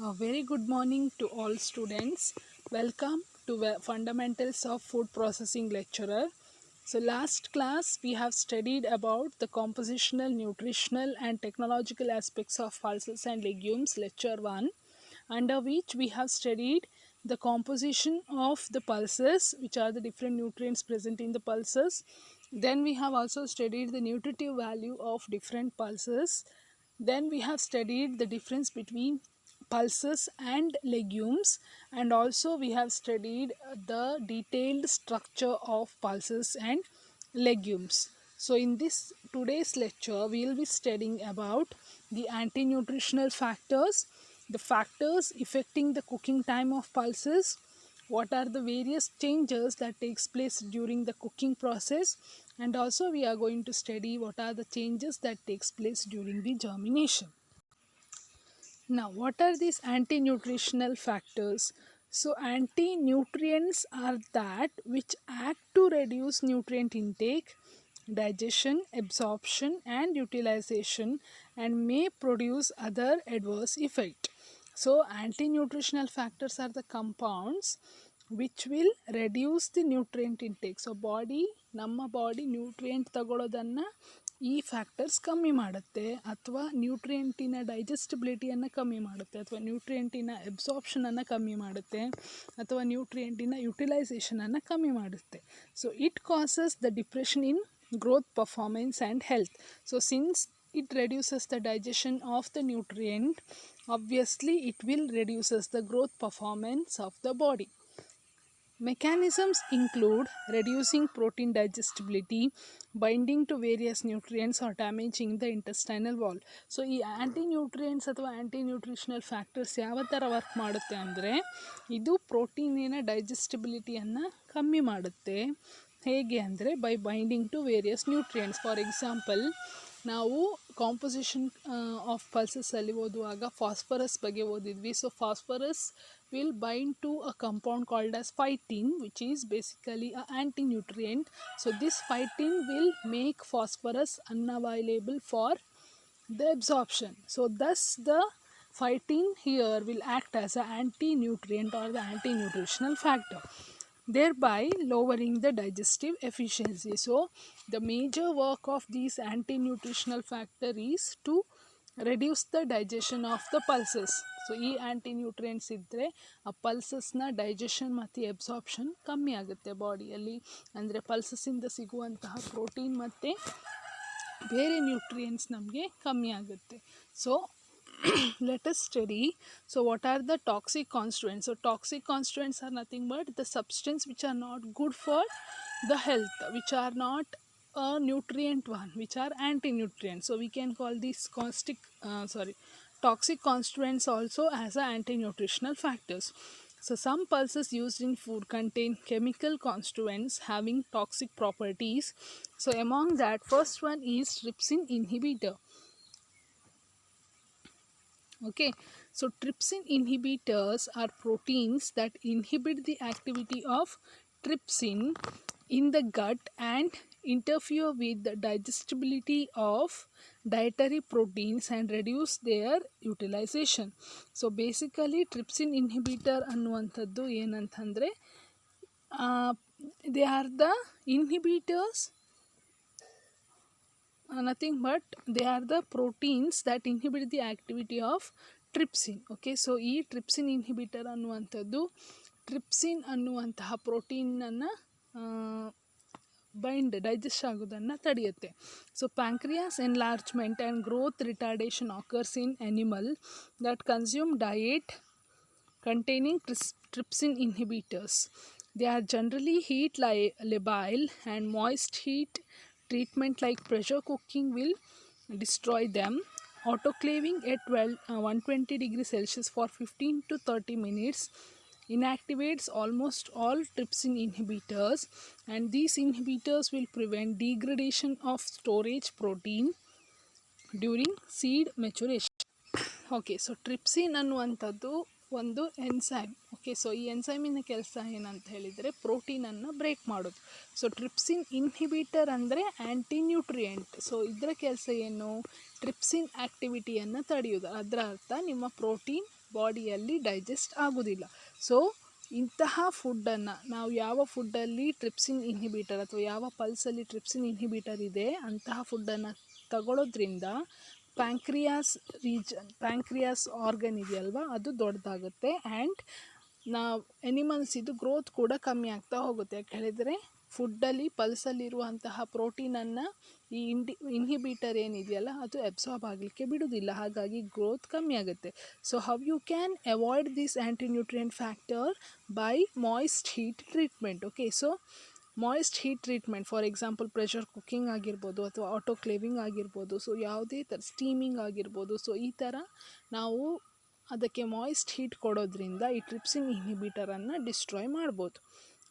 A very good morning to all students. Welcome to Fundamentals of Food Processing lecturer. So last class we have studied about the compositional, nutritional and technological aspects of pulses and legumes, lecture 1, under which we have studied the composition of the pulses, which are the different nutrients present in the pulses. Then we have also studied the nutritive value of different pulses. Then we have studied the difference between pulses and legumes, and also we have studied the detailed structure of pulses and legumes. So in this today's lecture we will be studying about the anti-nutritional factors, the factors affecting the cooking time of pulses, what are the various changes that takes place during the cooking process, and also we are going to study what are the changes that takes place during the germination. Now, what are these anti-nutritional factors? So, anti-nutrients are that which act to reduce nutrient intake, digestion, absorption and utilization, and may produce other adverse effect. So, anti-nutritional factors are the compounds which will reduce the nutrient intake. So, ನಮ್ಮ body nutrient ತಗೊಳ್ಳೋದನ್ನು ಈ factors ಕಮ್ಮಿ ಮಾಡುತ್ತೆ, ಅಥವಾ ನ್ಯೂಟ್ರಿಯೆಂಟಿನ ಡೈಜೆಸ್ಟಿಬಿಲಿಟಿಯನ್ನು ಕಮ್ಮಿ ಮಾಡುತ್ತೆ, ಅಥವಾ ನ್ಯೂಟ್ರಿಯೆಂಟಿನ ಅಬ್ಸಾರ್ಪ್ಷನನ್ನು ಕಮ್ಮಿ ಮಾಡುತ್ತೆ, ಅಥವಾ ನ್ಯೂಟ್ರಿಯೆಂಟಿನ ಯುಟಿಲೈಸೇಷನನ್ನು ಕಮ್ಮಿ ಮಾಡುತ್ತೆ. So it causes the depression in growth, performance and health. So since it reduces the digestion of the nutrient, obviously it will reduces the growth performance of the body. Mechanisms include reducing protein digestibility, binding to various nutrients or damaging the intestinal wall. So ಈ ಆ್ಯಂಟಿ nutrients ಅಥವಾ ಆ್ಯಂಟಿ nutritional factors ಯಾವ ಥರ work ಮಾಡುತ್ತೆ ಅಂದರೆ, ಇದು ಪ್ರೋಟೀನಿನ ಡೈಜೆಸ್ಟಿಬಿಲಿಟಿಯನ್ನು ಕಮ್ಮಿ ಮಾಡುತ್ತೆ. ಹೇಗೆ ಅಂದರೆ by binding to various nutrients. For example, ನಾವು ಕಾಂಪೊಸಿಷನ್ ಆಫ್ ಪಲ್ಸಸ್ಸಲ್ಲಿ ಓದುವಾಗ ಫಾಸ್ಫರಸ್ ಬಗ್ಗೆ ಓದಿದ್ವಿ. So phosphorus will bind to a compound called as phytin, which is basically an anti-nutrient. So this phytin will make phosphorus unavailable for the absorption. So thus the phytin here will act as an anti-nutrient or the anti-nutritional factor, thereby lowering the digestive efficiency. So the major work of these anti-nutritional factor is to reduce the digestion of the pulses. So ಈ ಆ್ಯಂಟಿ nutrients ಇದ್ದರೆ ಆ ಪಲ್ಸಸ್ನ digestion ಮತ್ತು absorption ಕಮ್ಮಿ ಆಗುತ್ತೆ ಬಾಡಿಯಲ್ಲಿ. ಅಂದರೆ ಪಲ್ಸಸ್ಸಿಂದ ಸಿಗುವಂತಹ protein ಮತ್ತು ಬೇರೆ ನ್ಯೂಟ್ರಿಯೆಂಟ್ಸ್ ನಮಗೆ ಕಮ್ಮಿ ಆಗುತ್ತೆ. So let us study. So what are the toxic constituents? So toxic constituents are nothing but the substance which are not good for the health, which are not a nutrient one, which are anti-nutrients. So we can call these toxic constituents also as a anti-nutritional factors. So some pulses used in food contain chemical constituents having toxic properties. So among that, first one is trypsin inhibitor. Okay, so trypsin inhibitors are proteins that inhibit the activity of trypsin in the gut and interfere with the digestibility of dietary proteins and reduce their utilization. So basically trypsin inhibitor ಅನ್ನುವಂಥದ್ದು ಏನಂತಂದರೆ, they are the inhibitors, nothing but they are the proteins that inhibit the activity of trypsin. Okay, so ಈ trypsin inhibitor ಅನ್ನುವಂಥದ್ದು trypsin ಅನ್ನುವಂತಹ ಪ್ರೋಟೀನನ್ನು digest ಆಗೋದನ್ನು ತಡೆಯುತ್ತೆ. So pancreas enlargement and growth retardation occurs in animal that consume diet containing trypsin inhibitors. They are generally heat labile, and moist heat treatment like pressure cooking will destroy them. Autoclaving at 120 degrees Celsius for 15 to 30 minutes inactivates almost all trypsin inhibitors, and these inhibitors will prevent degradation of storage protein during seed maturation. Okay, so trypsin ಅನ್ನುವಂಥದ್ದು ಒಂದು enzyme. Okay, so ಈ ಎನ್ಸೈಮಿನ ಕೆಲಸ ಏನಂತ ಹೇಳಿದರೆ ಪ್ರೋಟೀನನ್ನು break ಮಾಡೋದು. So trypsin inhibitor ಅಂದರೆ ಆ್ಯಂಟಿ nutrient. So ಇದರ ಕೆಲಸ ಏನು? ಟ್ರಿಪ್ಸಿನ್ ಆ್ಯಕ್ಟಿವಿಟಿಯನ್ನು ತಡೆಯೋದು. ಅದರ ಅರ್ಥ ನಿಮ್ಮ ಪ್ರೋಟೀನ್ ಬಾಡಿಯಲ್ಲಿ ಡೈಜೆಸ್ಟ್ ಆಗೋದಿಲ್ಲ. ಸೊ ಇಂತಹ ಫುಡ್ಡನ್ನು ನಾವು ಯಾವ ಫುಡ್ಡಲ್ಲಿ ಟ್ರಿಪ್ಸಿನ್ ಇನ್ಹಿಬಿಟರ್ ಅಥವಾ ಯಾವ ಪಲ್ಸಲ್ಲಿ ಟ್ರಿಪ್ಸಿನ್ ಇನ್ಹಿಬಿಟರ್ ಇದೆ ಅಂತಹ ಫುಡ್ಡನ್ನು ತಗೊಳ್ಳೋದ್ರಿಂದ ಪ್ಯಾಂಕ್ರಿಯಾಸ್ ಆರ್ಗನ್ ಇದೆಯಲ್ವ ಅದು ದೊಡ್ಡದಾಗುತ್ತೆ ಆ್ಯಂಡ್ ನಾವು ಎನಿಮಲ್ಸ್ ಇದು ಗ್ರೋತ್ ಕೂಡ ಕಮ್ಮಿ ಆಗ್ತಾ ಹೋಗುತ್ತೆ. ಯಾಕೆ ಹೇಳಿದರೆ ಫುಡ್ಡಲ್ಲಿ ಪಲ್ಸಲ್ಲಿರುವಂತಹ ಪ್ರೋಟೀನನ್ನು ಈ ಇನ್ಹಿಬಿಟರ್ ಏನಿದೆಯಲ್ಲ ಅದು ಅಬ್ಸಾರ್ಬ್ ಆಗಲಿಕ್ಕೆ ಬಿಡೋದಿಲ್ಲ, ಹಾಗಾಗಿ ಗ್ರೋತ್ ಕಮ್ಮಿ ಆಗುತ್ತೆ. So how you can avoid this antinutrient factor by moist heat treatment. Okay, so moist heat treatment for example pressure cooking ಆಗಿರ್ಬೋದು ಅಥವಾ ಆಟೋಕ್ಲೇವಿಂಗ್ ಆಗಿರ್ಬೋದು, ಸೊ ಯಾವುದೇ ಥರ ಸ್ಟೀಮಿಂಗ್ ಆಗಿರ್ಬೋದು. ಸೊ ಈ ಥರ ನಾವು ಅದಕ್ಕೆ ಮಾಯ್ಸ್ಟ್ ಹೀಟ್ ಕೊಡೋದ್ರಿಂದ ಈ ಟ್ರಿಪ್ಸಿನ್ ಇನ್ಹಿಬಿಟರನ್ನು ಡಿಸ್ಟ್ರಾಯ್ ಮಾಡ್ಬೋದು.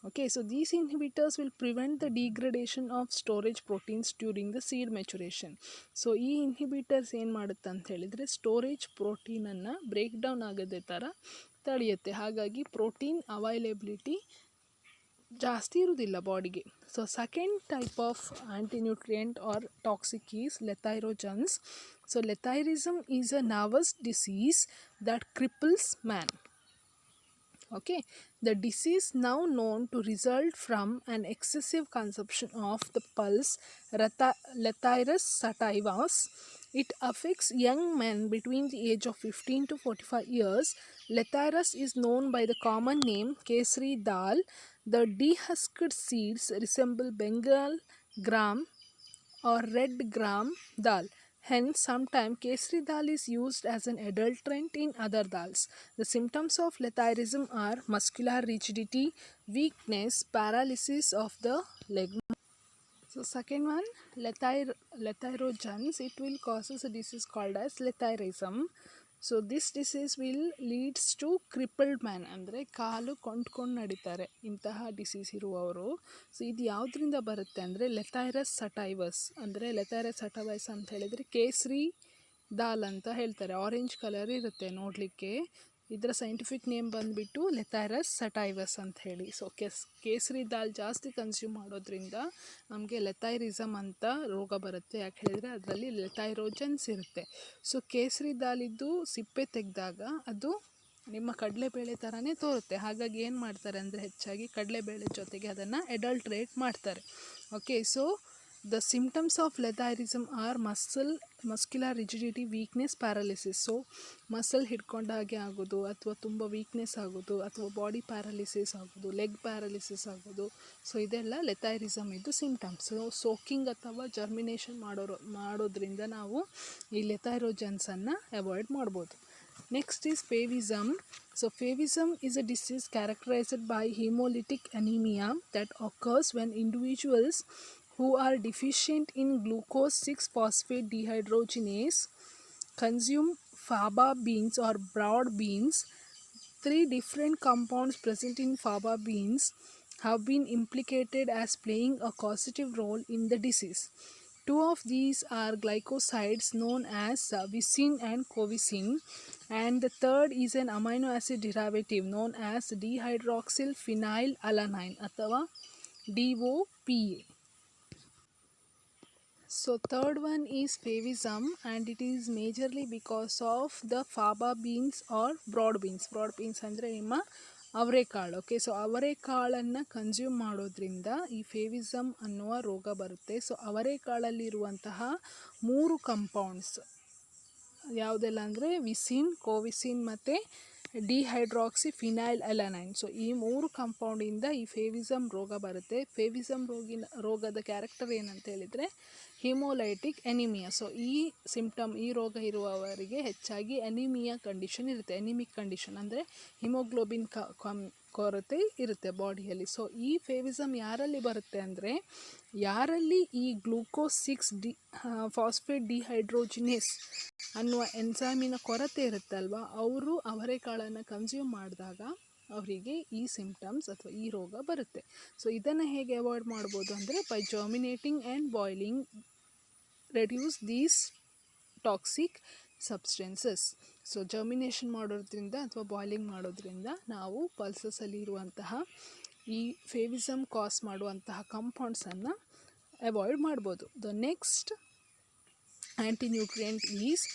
Okay, so these inhibitors will prevent the degradation of storage proteins during the seed maturation. So ಈ ಇನ್ಹಿಬಿಟರ್ಸ್ ಏನು ಮಾಡುತ್ತೆ ಅಂತ ಹೇಳಿದರೆ ಸ್ಟೋರೇಜ್ ಪ್ರೋಟೀನನ್ನು ಬ್ರೇಕ್ ಡೌನ್ ಆಗದೆ ಥರ ತಡೆಯುತ್ತೆ, ಹಾಗಾಗಿ ಪ್ರೋಟೀನ್ ಅವೈಲೇಬಿಲಿಟಿ ಜಾಸ್ತಿ ಇರುವುದಿಲ್ಲ ಬಾಡಿಗೆ. So second type of antinutrient are toxic is lathyrogens. So lathyrism is a nervous disease that cripples man. Okay, the disease now known to result from an excessive consumption of the pulse Lathyrus sativus. It affects young men between the age of 15 to 45 years. Lathyrus is known by the common name Kesari dal. The dehusked seeds resemble Bengal gram or red gram dal. Hence, sometimes Kesari dal is used as an adulterant in other dals. The symptoms of lethyrism are muscular rigidity, weakness, paralysis of the leg. So second one, lethyrogens, it will causes a disease called as lethyrism. So this disease will leads to crippled man, ಅಂದರೆ ಕಾಲು ಕೊಂಡ್ಕೊಂಡು ನಡೀತಾರೆ ಇಂತಹ disease ಇರುವವರು. So ಇದು ಯಾವುದರಿಂದ ಬರುತ್ತೆ ಅಂದರೆ ಲೆಥೈರಸ್ ಸಟೈವಸ್, ಅಂದರೆ ಲೆಥೈರಸ್ ಸಟೈವಸ್ ಅಂತ ಹೇಳಿದರೆ ಕೇಸರಿ ದಾಲ್ ಅಂತ ಹೇಳ್ತಾರೆ, ಆರೆಂಜ್ ಕಲರ್ ಇರುತ್ತೆ ನೋಡಲಿಕ್ಕೆ. ಇದರ ಸೈಂಟಿಫಿಕ್ ನೇಮ್ ಬಂದುಬಿಟ್ಟು ಲೆಥೈರಸ್ ಸಟೈವಸ್ ಅಂತ ಹೇಳಿ. ಸೊ ಕೇಸರಿ ದಾಲ್ ಜಾಸ್ತಿ ಕನ್ಸ್ಯೂಮ್ ಮಾಡೋದ್ರಿಂದ ನಮಗೆ ಲೆಥೈರಿಸಮ್ ಅಂತ ರೋಗ ಬರುತ್ತೆ. ಯಾಕೆ ಹೇಳಿದರೆ ಅದರಲ್ಲಿ ಲೆಥೈರೋಜನ್ಸ್ ಇರುತ್ತೆ. ಸೊ ಕೇಸರಿ ದಾಲಿದ್ದು ಸಿಪ್ಪೆ ತೆಗೆದಾಗ ಅದು ನಿಮ್ಮ ಕಡಲೆಬೇಳೆ ಥರನೇ ತೋರುತ್ತೆ, ಹಾಗಾಗಿ ಏನು ಮಾಡ್ತಾರೆ ಅಂದರೆ ಹೆಚ್ಚಾಗಿ ಕಡಲೆಬೇಳೆ ಜೊತೆಗೆ ಅದನ್ನು ಅಡಲ್ಟ್ರೇಟ್ ಮಾಡ್ತಾರೆ. Okay, so the symptoms of lethyrism are muscular rigidity, weakness, paralysis. So muscle ಹಿಡ್ಕೊಂಡ ಹಾಗೆ ಆಗೋದು ಅಥವಾ ತುಂಬ ವೀಕ್ನೆಸ್ ಆಗೋದು ಅಥವಾ ಬಾಡಿ ಪ್ಯಾರಾಲಿಸಿಸ್ ಆಗೋದು, ಲೆಗ್ ಪ್ಯಾರಾಲಿಸಿಸ್ ಆಗೋದು. ಸೊ ಇದೆಲ್ಲ ಲೆಥೈರಿಸಮ್ ಇದು ಸಿಂಪ್ಟಮ್ಸ್. ಸೋಕಿಂಗ್ ಅಥವಾ ಜರ್ಮಿನೇಷನ್ ಮಾಡೋದ್ರಿಂದ ನಾವು ಈ ಲೆಥೈರೋಜನ್ಸನ್ನು ಅವಾಯ್ಡ್ ಮಾಡ್ಬೋದು. Next is favism. So favism is a disease characterized by hemolytic anemia that occurs when individuals who are deficient in glucose 6-phosphate dehydrogenase consume faba beans or broad beans. 3 different compounds present in faba beans have been implicated as playing a causative role in the disease. 2 of these are glycosides known as vicin and covicin, and the third is an amino acid derivative known as dihydroxyl phenylalanine ಅಥವಾ DOPA. So third one is favism, and it is majorly because of the faba beans or broad beans. broad beans ಅಂದರೆ ನಿಮ್ಮ ಅವರೆಕಾಳು. Okay, so ಅವರೆಕಾಳನ್ನು consume ಮಾಡೋದ್ರಿಂದ ಈ ಫೇವಿಸಮ್ ಅನ್ನುವ ರೋಗ ಬರುತ್ತೆ. So ಅವರೆಕಾಳಲ್ಲಿರುವಂತಹ 3 compounds ಯಾವುದೆಲ್ಲ ಅಂದರೆ ವಿಸಿನ್, ಕೋವಿಸಿನ್ ಮತ್ತು ಡಿಹೈಡ್ರಾಕ್ಸಿ ಫಿನೈಲ್ ಅಲನೈನ್. ಸೊ ಈ 3 ಕಂಪೌಂಡಿಂದ ಈ ಫೇವಿಸಮ್ ರೋಗ ಬರುತ್ತೆ. ಫೇವಿಸಮ್ ರೋಗದ ಕ್ಯಾರೆಕ್ಟರ್ ಏನಂತ ಹೇಳಿದರೆ ಹಿಮೋಲೈಟಿಕ್ ಎನಿಮಿಯಾ. ಸೊ ಈ ರೋಗ ಇರುವವರಿಗೆ ಹೆಚ್ಚಾಗಿ ಎನಿಮಿಯಾ ಕಂಡೀಷನ್ ಇರುತ್ತೆ. ಎನಿಮಿಕ್ ಕಂಡೀಷನ್ ಅಂದರೆ ಹಿಮೋಗ್ಲೋಬಿನ್ ಕೊರತೆ ಇರುತ್ತೆ ಬಾಡಿಯಲ್ಲಿ. ಸೊ ಈ ಫೇವಿಸಮ್ ಯಾರಲ್ಲಿ ಬರುತ್ತೆ ಅಂದರೆ ಯಾರಲ್ಲಿ ಈ ಗ್ಲೂಕೋಸ್ 6-ಫಾಸ್ಫೇಟ್ ಡಿಹೈಡ್ರೋಜಿನೇಸ್ ಅನ್ನುವ ಎನ್ಸೈಮಿನ ಕೊರತೆ ಇರುತ್ತಲ್ವ, ಅವರು ಅವರೆಕಾಳನ್ನು ಕನ್ಸ್ಯೂಮ್ ಮಾಡಿದಾಗ ಅವರಿಗೆ ಈ ಸಿಂಪ್ಟಮ್ಸ್ ಅಥವಾ ಈ ರೋಗ ಬರುತ್ತೆ. ಸೊ ಇದನ್ನು ಹೇಗೆ ಅವಾಯ್ಡ್ ಮಾಡ್ಬೋದು ಅಂದರೆ by germinating and boiling reduce these toxic substances. So germination ಮಾಡೋದ್ರಿಂದ ಅಥವಾ ಬಾಯ್ಲಿಂಗ್ ಮಾಡೋದ್ರಿಂದ ನಾವು ಪಲ್ಸಸಲ್ಲಿ ಇರುವಂತಹ ಈ ಫೇವಿಸಮ್ ಕಾಸ್ ಮಾಡುವಂತಹ ಕಂಪೌಂಡ್ಸನ್ನು ಅವಾಯ್ಡ್ ಮಾಡ್ಬೋದು. The next antinutrient is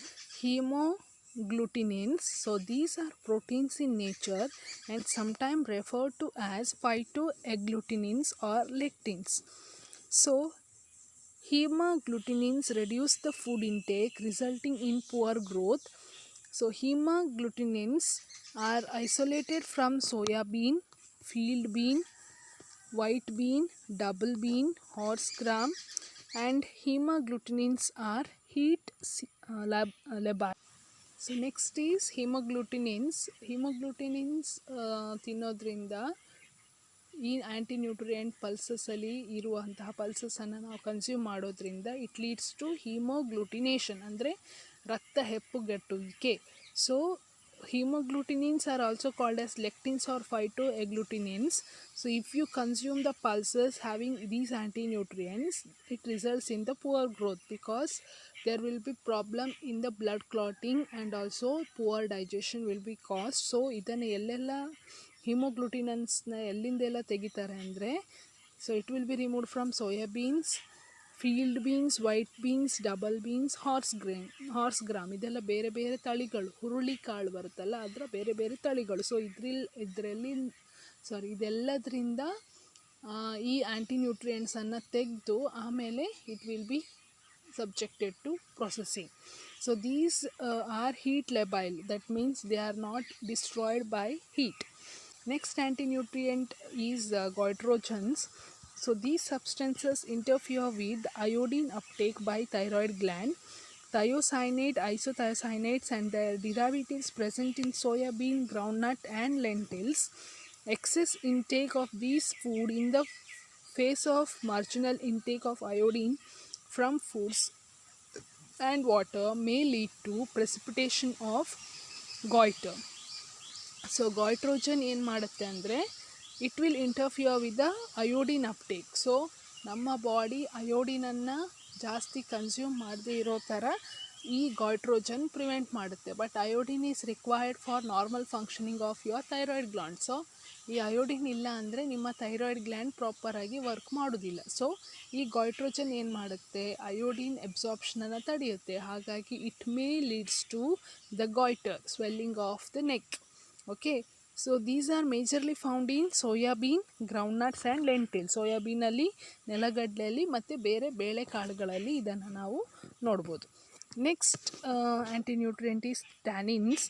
hemagglutinin. So these are proteins in nature and sometimes referred to as phytoagglutinins or lectins. So hemagglutinin reduce the food intake, resulting in poor growth. So hemagglutinin are isolated from soya bean, field bean, white bean, double bean, horse gram, and hemagglutinin are labile. So next is hemagglutinin. Hemagglutinin ತಿನ್ನೋದ್ರಿಂದ ಈ ಆ್ಯಂಟಿ nutrient ಪಲ್ಸಸಲ್ಲಿ ಇರುವಂತಹ ಪಲ್ಸಸನ್ನು ನಾವು consume ಮಾಡೋದ್ರಿಂದ it leads to hemagglutination ಅಂದರೆ ರಕ್ತ ಹೆಪ್ಪುಗಟ್ಟುವಿಕೆ. So hemagglutinin are also called as lectins or phytoagglutinins. So if you consume the pulses having these anti-nutrients, it results in the poor growth because there will be problem in the blood clotting and also poor digestion will be caused. So ಇದನ್ನು ಎಲ್ಲೆಲ್ಲ ಹಿಮೋಗ್ಲೂಟಿನನ್ಸ್ನ ಎಲ್ಲಿಂದೆಲ್ಲ ತೆಗಿತಾರೆ ಅಂದರೆ, so it will B removed from soybeans, field beans, white beans, double beans, horse gram ಇದೆಲ್ಲ ಬೇರೆ ಬೇರೆ ತಳಿಗಳು. ಹುರುಳಿ ಕಾಳು ಬರುತ್ತಲ್ಲ ಅದರ ಬೇರೆ ಬೇರೆ ತಳಿಗಳು. ಸೊ ಇದೆಲ್ಲದರಿಂದ ಈ ಆ್ಯಂಟಿ ನ್ಯೂಟ್ರಿಯೆಂಟ್ಸನ್ನು ತೆಗೆದು ಆಮೇಲೆ it will B subjected to processing. So these are heat labile, that means they are not destroyed by heat. Next anti-nutrient is goitrogens. So these substances interfere with iodine uptake by thyroid gland. Thiocyanate, isothiocyanates and their derivatives present in soya bean, groundnut and lentils. Excess intake of these food in the face of marginal intake of iodine from foods and water may lead to precipitation of goiter. So goitrogen ಏನು ಮಾಡುತ್ತೆ ಅಂದರೆ it will interfere with the iodine uptake. So ನಮ್ಮ body ಅಯೋಡಿನನ್ನು ಜಾಸ್ತಿ consume ಮಾಡದೇ ಇರೋ ಥರ ಈ goitrogen ಪ್ರಿವೆಂಟ್ ಮಾಡುತ್ತೆ. But iodine is required for normal functioning of your thyroid gland. So ಈ ಅಯೋಡಿನ್ ಇಲ್ಲ ಅಂದರೆ ನಿಮ್ಮ ಥೈರಾಯ್ಡ್ ಗ್ಲ್ಯಾಂಡ್ ಪ್ರಾಪರಾಗಿ ವರ್ಕ್ ಮಾಡೋದಿಲ್ಲ. ಸೊ ಈ goitrogen ಏನು ಮಾಡುತ್ತೆ, ಅಯೋಡಿನ್ ಅಬ್ಸಾರ್ಪ್ಷನನ್ನು ತಡೆಯುತ್ತೆ. ಹಾಗಾಗಿ it may leads to the goiter, swelling of the neck. Okay, so these are majorly found in soyabean, groundnuts and lentils. ಸೋಯಾಬೀನಲ್ಲಿ, ನೆಲಗಡಲೆಯಲ್ಲಿ ಮತ್ತು ಬೇರೆ ಬೇಳೆಕಾಳುಗಳಲ್ಲಿ ಇದನ್ನು ನಾವು ನೋಡ್ಬೋದು. Next antinutrient is tannins.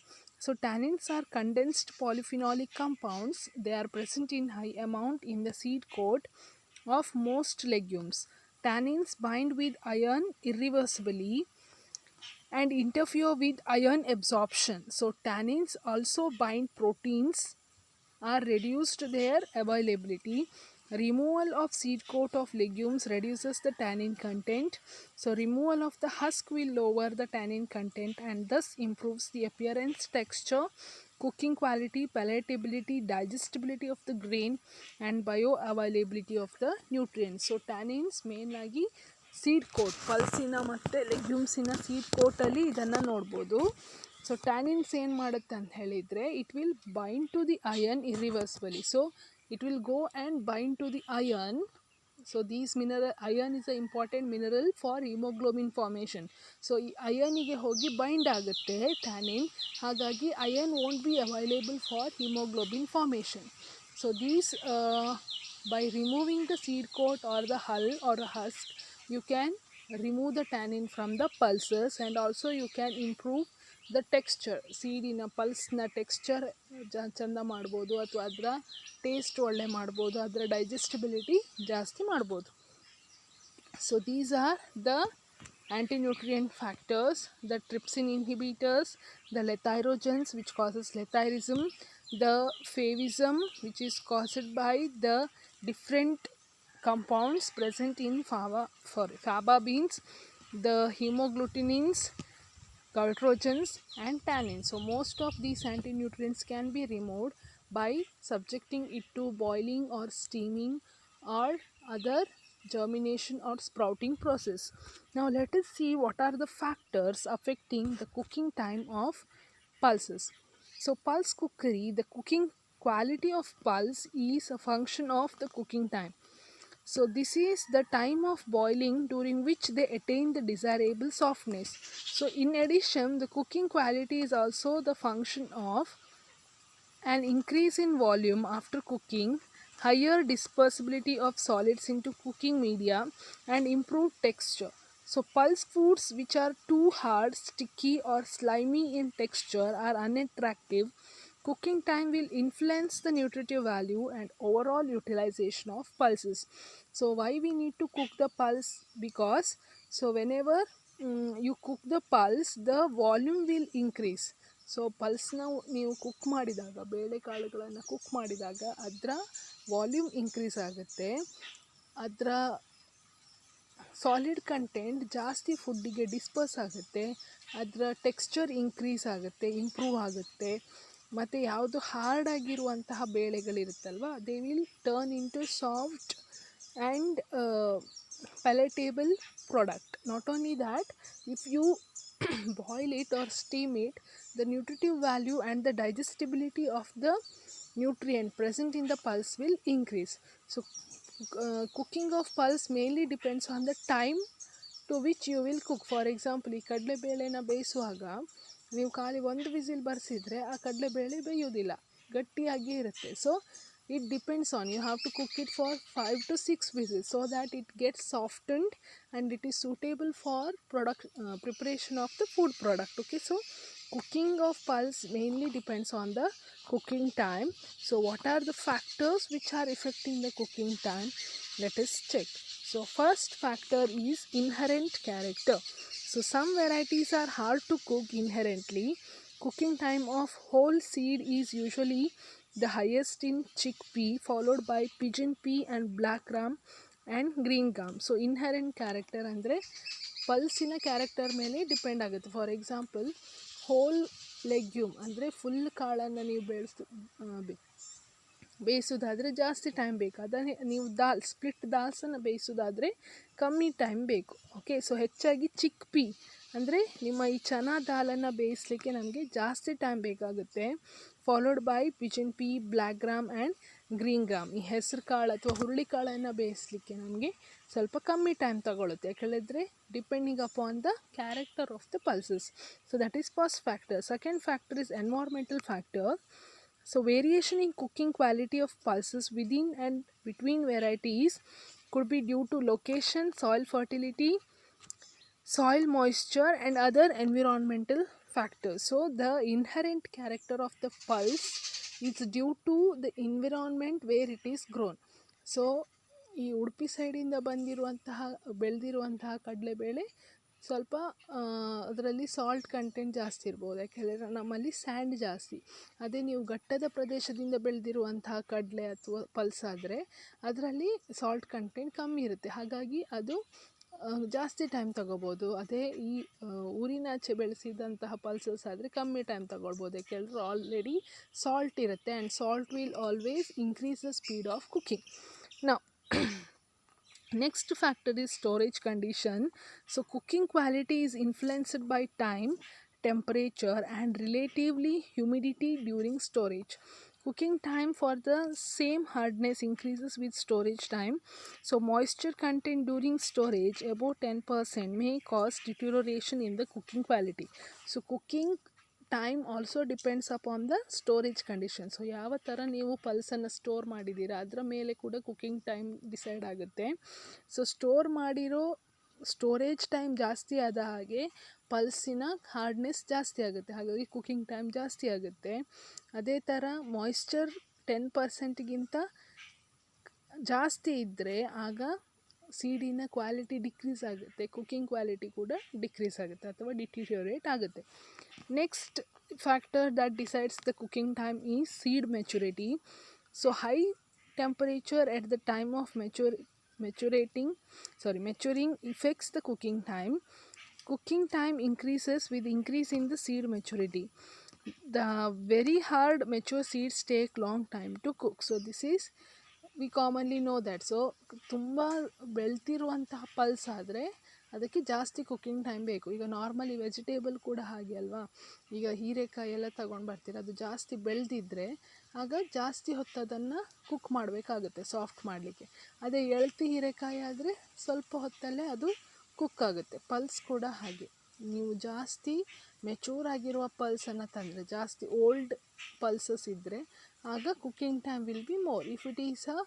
So tannins are condensed polyphenolic compounds. They are present in high amount in the seed coat of most legumes. Tannins bind with iron irreversibly and interfere with iron absorption. So tannins also bind proteins or reduced their availability. Removal of seed coat of legumes reduces the tannin content. So removal of the husk will lower the tannin content and thus improves the appearance, texture, cooking quality, palatability, digestibility of the grain and bioavailability of the nutrients. So tannins main ಆಗಿ seed coat, ಪಲ್ಸಿನ ಮತ್ತು ಲೆಗ್ಯೂಮ್ಸಿನ seed ಕೋಟಲ್ಲಿ ಇದನ್ನು ನೋಡ್ಬೋದು. So tannins ಏನು ಮಾಡುತ್ತೆ ಅಂತ ಹೇಳಿದರೆ it will bind to the iron irreversibly. So it will go and bind to the iron. So these iron is a important mineral for hemoglobin formation. So ಈ ಅಯನಿಗೆ ಹೋಗಿ ಬೈಂಡ್ ಆಗುತ್ತೆ ಟ್ಯಾನಿನ್. ಹಾಗಾಗಿ iron won't be available for hemoglobin formation. So these by removing the seed coat or the hull or a husk, you can remove the tannin from the pulses and also you can improve the texture. ಸೀಡಿನ ಪಲ್ಸ್ನ texture ಚಂದ ಮಾಡ್ಬೋದು ಅಥವಾ ಅದರ taste ಒಳ್ಳೆ ಮಾಡ್ಬೋದು, ಅದರ ಡೈಜೆಸ್ಟಿಬಿಲಿಟಿ ಜಾಸ್ತಿ ಮಾಡ್ಬೋದು. So these are the anti-nutrient factors, the trypsin inhibitors, the lethyrogens which causes lethyrism, the favism which is caused by the different compounds present in faba beans, the hemagglutinin, goitrogens and tannins. So most of these anti-nutrients can be removed by subjecting it to boiling or steaming or other germination or sprouting process. Now let us see what are the factors affecting the cooking time of pulses. So pulse cookery, the cooking quality of pulse is a function of the cooking time. So this is the time of boiling during which they attain the desirable softness. So in addition, the cooking quality is also the function of an increase in volume after cooking, higher dispersibility of solids into cooking media, and improved texture. So pulse foods which are too hard, sticky, or slimy in texture are unattractive. Cooking time will influence the nutritive value and overall utilization of pulses. So why we need to cook the pulse? Because whenever you cook the pulse, the volume will increase. So ಪಲ್ಸ್ನ ನೀವು cook ಮಾಡಿದಾಗ, ಬೇಳೆಕಾಳುಗಳನ್ನು cook ಮಾಡಿದಾಗ ಅದರ volume increase ಆಗುತ್ತೆ, ಅದರ solid content ಜಾಸ್ತಿ ಫುಡ್ಡಿಗೆ disperse ಆಗುತ್ತೆ, ಅದರ ಟೆಕ್ಸ್ಚರ್ ಇನ್ಕ್ರೀಸ್ ಆಗುತ್ತೆ, ಇಂಪ್ರೂವ್ ಆಗುತ್ತೆ. ಮತ್ತು ಯಾವುದು ಹಾರ್ಡ್ ಆಗಿರುವಂತಹ ಬೇಳೆಗಳಿರುತ್ತಲ್ವ, they will turn into soft and palatable product. Not only that, if you boil it or steam it, the nutritive value and the digestibility of the nutrient present in the pulse will increase. So cooking of pulse mainly depends on the time to which you will cook. For example, ಈ ಕಡಲೆಬೇಳೆನ ಬೇಯಿಸುವಾಗ ನೀವು ಖಾಲಿ ಒಂದು whistle ಬರ್ಸಿದ್ರೆ ಆ ಕಡಲೆಬೇಳೆ ಬೇಯೋದಿಲ್ಲ, ಗಟ್ಟಿಯಾಗಿ ಇರುತ್ತೆ. So it depends on, you have to cook it for 5 to 6 whistles so that it gets softened and it is suitable for preparation of the food product. Okay, so cooking of pulse mainly depends on the cooking time. So what are the factors which are affecting the cooking time? Let us check. So first factor is inherent character. So some varieties are hard to cook inherently. Cooking time of whole seed is usually the highest in chickpea, followed by pigeon pea and black gram and green gram. So inherent character ಅಂದರೆ ಪಲ್ಸಿನ character ಮೇಲೆ depend ಆಗುತ್ತೆ. For example, hole legume ಅಂದರೆ full ಕಾಳನ್ನು ನೀವು ಬೇಯಿಸೋದಾದರೆ ಜಾಸ್ತಿ time ಬೇಕು. ಅದನ್ನೇ ನೀವು ಸ್ಪ್ಲಿಟ್ ದಾಲ್ಸನ್ನು ಬೇಯಿಸೋದಾದರೆ ಕಮ್ಮಿ ಟೈಮ್ ಬೇಕು. ಓಕೆ, ಸೊ ಹೆಚ್ಚಾಗಿ ಚಿಕ್ ಪೀ ಅಂದರೆ ನಿಮ್ಮ ಈ ಚನಾ ದಾಲನ್ನು ಬೇಯಿಸಲಿಕ್ಕೆ ನಮಗೆ ಜಾಸ್ತಿ ಟೈಮ್ ಬೇಕಾಗುತ್ತೆ. Followed by pigeon pea, black gram and green gram. ಈ ಹೆಸರು ಕಾಳು ಅಥವಾ ಹುರುಳಿಕಾಳನ್ನು ಬೇಯಿಸಲಿಕ್ಕೆ ನಮಗೆ ಸ್ವಲ್ಪ ಕಮ್ಮಿ ಟೈಮ್ ತಗೊಳುತ್ತೆ. ಯಾಕೆಳಿದ್ರೆ depending upon the character of the pulses. So that is first factor. Second factor is environmental factor. So variation in cooking quality of pulses within and between varieties could be due to location, soil fertility, soil moisture and other environmental factors. So the inherent character of the pulse is due to the environment where it is grown. So ಈ ಉಡುಪಿ ಸೈಡಿಂದ ಬೆಳೆದಿರುವಂತಹ ಕಡಲೆಬೇಳೆ ಸ್ವಲ್ಪ ಅದರಲ್ಲಿ salt content ಜಾಸ್ತಿ ಇರ್ಬೋದು, ಯಾಕೆಂದರೆ ನಮ್ಮಲ್ಲಿ and ಜಾಸ್ತಿ. ಅದೇ ನೀವು ಘಟ್ಟದ ಪ್ರದೇಶದಿಂದ ಬೆಳೆದಿರುವಂತಹ ಕಡಲೆ ಅಥವಾ ಪಲ್ಸ್ ಆದರೆ ಅದರಲ್ಲಿ ಸಾಲ್ಟ್ ಕಂಟೆಂಟ್ ಕಮ್ಮಿ ಇರುತ್ತೆ, ಹಾಗಾಗಿ ಅದು ಜಾಸ್ತಿ ಟೈಮ್ ತಗೋಬೋದು. ಅದೇ ಈ ಊರಿನಾಚೆ ಬೆಳೆಸಿದಂತಹ ಪಲ್ಸಸ್ ಆದರೆ ಕಮ್ಮಿ ಟೈಮ್ ತಗೊಳ್ಬೋದು, ಯಾಕೆಂದರೆ ಆಲ್ರೆಡಿ ಸಾಲ್ಟ್ ಇರುತ್ತೆ and salt will always increase the speed of cooking. Now next factor is storage condition. So cooking quality is influenced by time, temperature and relatively humidity during storage. Cooking time for the same hardness increases with storage time. So moisture content during storage above 10% may cause deterioration in the cooking quality. So cooking time also depends upon the storage condition. So ಯಾವ ಥರ ನೀವು ಪಲ್ಸನ್ನು store ಮಾಡಿದ್ದೀರಾ ಅದರ ಮೇಲೆ ಕೂಡ cooking time decide ಆಗುತ್ತೆ. So store ಮಾಡಿರೋ storage time ಜಾಸ್ತಿ ಆದ ಹಾಗೆ ಪಲ್ಸಿನ ಹಾರ್ಡ್ನೆಸ್ ಜಾಸ್ತಿ ಆಗುತ್ತೆ, ಹಾಗಾಗಿ ಕುಕ್ಕಿಂಗ್ ಟೈಮ್ ಜಾಸ್ತಿ ಆಗುತ್ತೆ. ಅದೇ ಥರ ಮಾಯಿಶ್ಚರ್ 10%ಗಿಂತ ಜಾಸ್ತಿ ಇದ್ದರೆ ಆಗ ಸೀಡಿನ ಕ್ವಾಲಿಟಿ ಡಿಕ್ರೀಸ್ ಆಗುತ್ತೆ, ಕುಕ್ಕಿಂಗ್ ಕ್ವಾಲಿಟಿ ಕೂಡ ಡಿಕ್ರೀಸ್ ಆಗುತ್ತೆ ಅಥವಾ ಡಿಟಿರಿಯೋರೇಟ್ ಆಗುತ್ತೆ. Next factor that decides the cooking time is seed maturity. So high temperature at the time of maturing affects the cooking time. Cooking time increases with increase in the seed maturity. The very hard mature seeds take long time to cook. So this is we commonly know that. So ತುಂಬ ಬೆಳ್ತಿರುವಂತಹ pulse ಆದರೆ ಅದಕ್ಕೆ ಜಾಸ್ತಿ cooking time ಬೇಕು. ಈಗ normally vegetable ಕೂಡ ಹಾಗೆ ಅಲ್ವಾ, ಈಗ ಹೀರೆಕಾಯಿ ಎಲ್ಲ ತಗೊಂಡು ಬರ್ತೀರ, ಅದು ಜಾಸ್ತಿ ಬೆಳೆದಿದ್ದರೆ ಆಗ ಜಾಸ್ತಿ ಹೊತ್ತು ಅದನ್ನು ಕುಕ್ ಮಾಡಬೇಕಾಗುತ್ತೆ ಸಾಫ್ಟ್ ಮಾಡಲಿಕ್ಕೆ. ಅದೇ ಎಳ್ತಿ ಹೀರೆಕಾಯಿ ಆದರೆ ಸ್ವಲ್ಪ ಹೊತ್ತಲ್ಲೇ ಅದು ಕುಕ್ ಆಗುತ್ತೆ. ಪಲ್ಸ್ ಕೂಡ ಹಾಗೆ, ನೀವು ಜಾಸ್ತಿ ಮೆಚೂರ್ ಆಗಿರುವ ಪಲ್ಸನ್ನು ತಂದರೆ, ಜಾಸ್ತಿ ಓಲ್ಡ್ ಪಲ್ಸಸ್ ಇದ್ದರೆ ಆಗ cooking time will be more. If it is a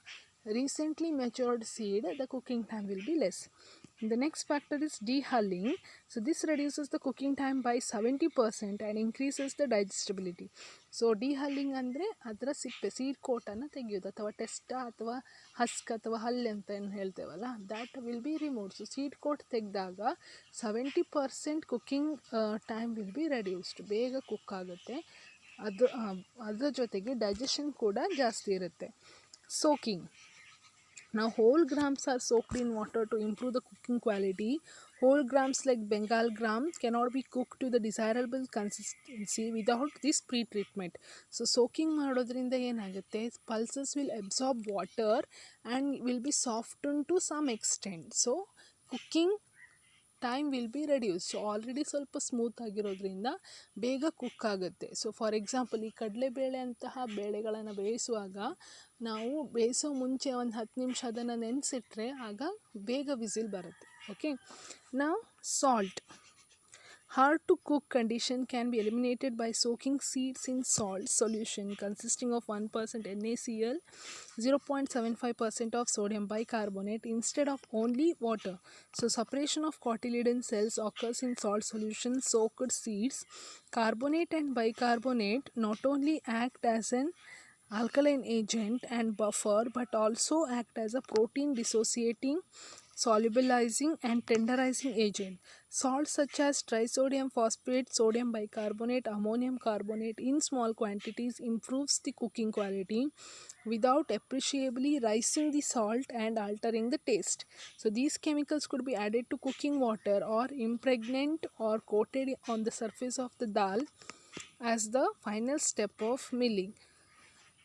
recently matured seed, the cooking time will be less. The next factor is dehulling. So this reduces the cooking time by 70% and increases the digestibility. So dehulling ಅಂದರೆ ಅದರ ಸಿಪ್ಪೆ, seed ಕೋಟನ್ನು ತೆಗೆಯೋದು, ಅಥವಾ test ಅಥವಾ husk ಅಥವಾ ಹಲ್ಲೆ ಅಂತ ಏನು ಹೇಳ್ತೇವಲ್ಲ, that will be remove. So seed coat ತೆಗೆದಾಗ 70% cooking time will be reduced, ಬೇಗ ಕುಕ್ ಆಗುತ್ತೆ. ಅದರ ಜೊತೆಗೆ ಡೈಜೆಷನ್ ಕೂಡ ಜಾಸ್ತಿ ಇರುತ್ತೆ. Soaking. Now whole grams are soaked in water to improve the cooking quality. Whole grams like Bengal gram cannot be cooked to the desirable consistency without this pre-treatment. So soaking ಮಾಡೋದ್ರಿಂದ ಏನಾಗುತ್ತೆ, pulses will absorb water and will be softened to some extent. So cooking time will B reduce. So already ಸ್ವಲ್ಪ smooth ಆಗಿರೋದ್ರಿಂದ ಬೇಗ cook ಆಗುತ್ತೆ. So for example, ಈ ಕಡಲೆಬೇಳೆ ಅಂತಹ ಬೇಳೆಗಳನ್ನು ಬೇಯಿಸುವಾಗ ನಾವು ಬೇಯಿಸೋ ಮುಂಚೆ ಒಂದು 10 ನಿಮಿಷ ಅದನ್ನು ನೆನೆಸಿಟ್ರೆ ಆಗ ಬೇಗ ವಿಸಿಲ್ ಬರುತ್ತೆ. ಓಕೆ, ನಾವು salt. Hard to cook condition can be eliminated by soaking seeds in salt solution consisting of 1% NaCl, 0.75% of sodium bicarbonate instead of only water. So separation of cotyledon cells occurs in salt solution soaked seeds. Carbonate and bicarbonate not only act as an alkaline agent and buffer but also act as a protein dissociating, solubilizing and tenderizing agent. Salts such as trisodium phosphate, sodium bicarbonate, ammonium carbonate in small quantities improves the cooking quality without appreciably rising the salt and altering the taste. So these chemicals could be added to cooking water or impregnant or coated on the surface of the dal as the final step of milling.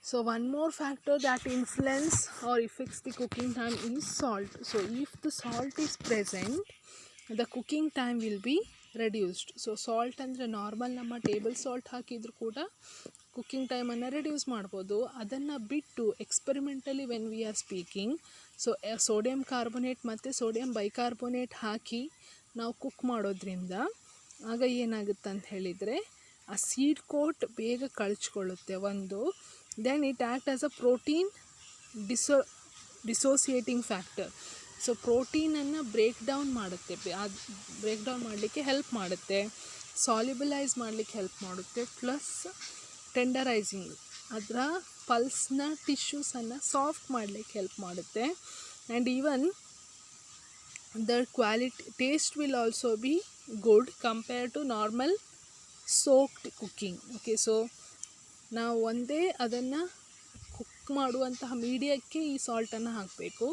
So one more factor that influence or affects the cooking time is salt. So if the salt is present, the cooking time will be reduced. So salt ಅಂದರೆ normal ನಮ್ಮ table salt ಹಾಕಿದರೂ ಕೂಡ cooking ಟೈಮನ್ನು reduce ಮಾಡ್ಬೋದು. ಅದನ್ನು ಬಿಟ್ಟು experimentally when we are speaking, so sodium carbonate ಮತ್ತು sodium bicarbonate ಹಾಕಿ ನಾವು ಕುಕ್ ಮಾಡೋದ್ರಿಂದ ಆಗ ಏನಾಗುತ್ತೆ ಅಂತ ಹೇಳಿದರೆ, ಆ ಸೀಡ್ ಕೋಟ್ ಬೇಗ ಕಳಚ್ಕೊಳ್ಳುತ್ತೆ ಒಂದು. Then it acts as a protein dissociating factor. So ಪ್ರೋಟೀನನ್ನು ಬ್ರೇಕ್ ಡೌನ್ ಮಾಡುತ್ತೆ, ಬ್ರೇಕ್ ಡೌನ್ ಮಾಡಲಿಕ್ಕೆ ಹೆಲ್ಪ್ ಮಾಡುತ್ತೆ, ಸಾಲ್ಯುಬಲೈಸ್ ಮಾಡಲಿಕ್ಕೆ ಹೆಲ್ಪ್ ಮಾಡುತ್ತೆ, ಪ್ಲಸ್ ಟೆಂಡರೈಸಿಂಗ್ ಅದರ ಪಲ್ಸ್ನ ಟಿಶ್ಯೂಸನ್ನು ಸಾಫ್ಟ್ ಮಾಡಲಿಕ್ಕೆ ಹೆಲ್ಪ್ ಮಾಡುತ್ತೆ. And even the taste will also be good compare to normal soaked cooking. Okay, so ನಾವು ಒಂದೇ ಅದನ್ನು ಕುಕ್ ಮಾಡುವಂತಹ ಮೀಡಿಯಕ್ಕೆ ಈ ಸಾಲ್ಟನ್ನು ಹಾಕಬೇಕು.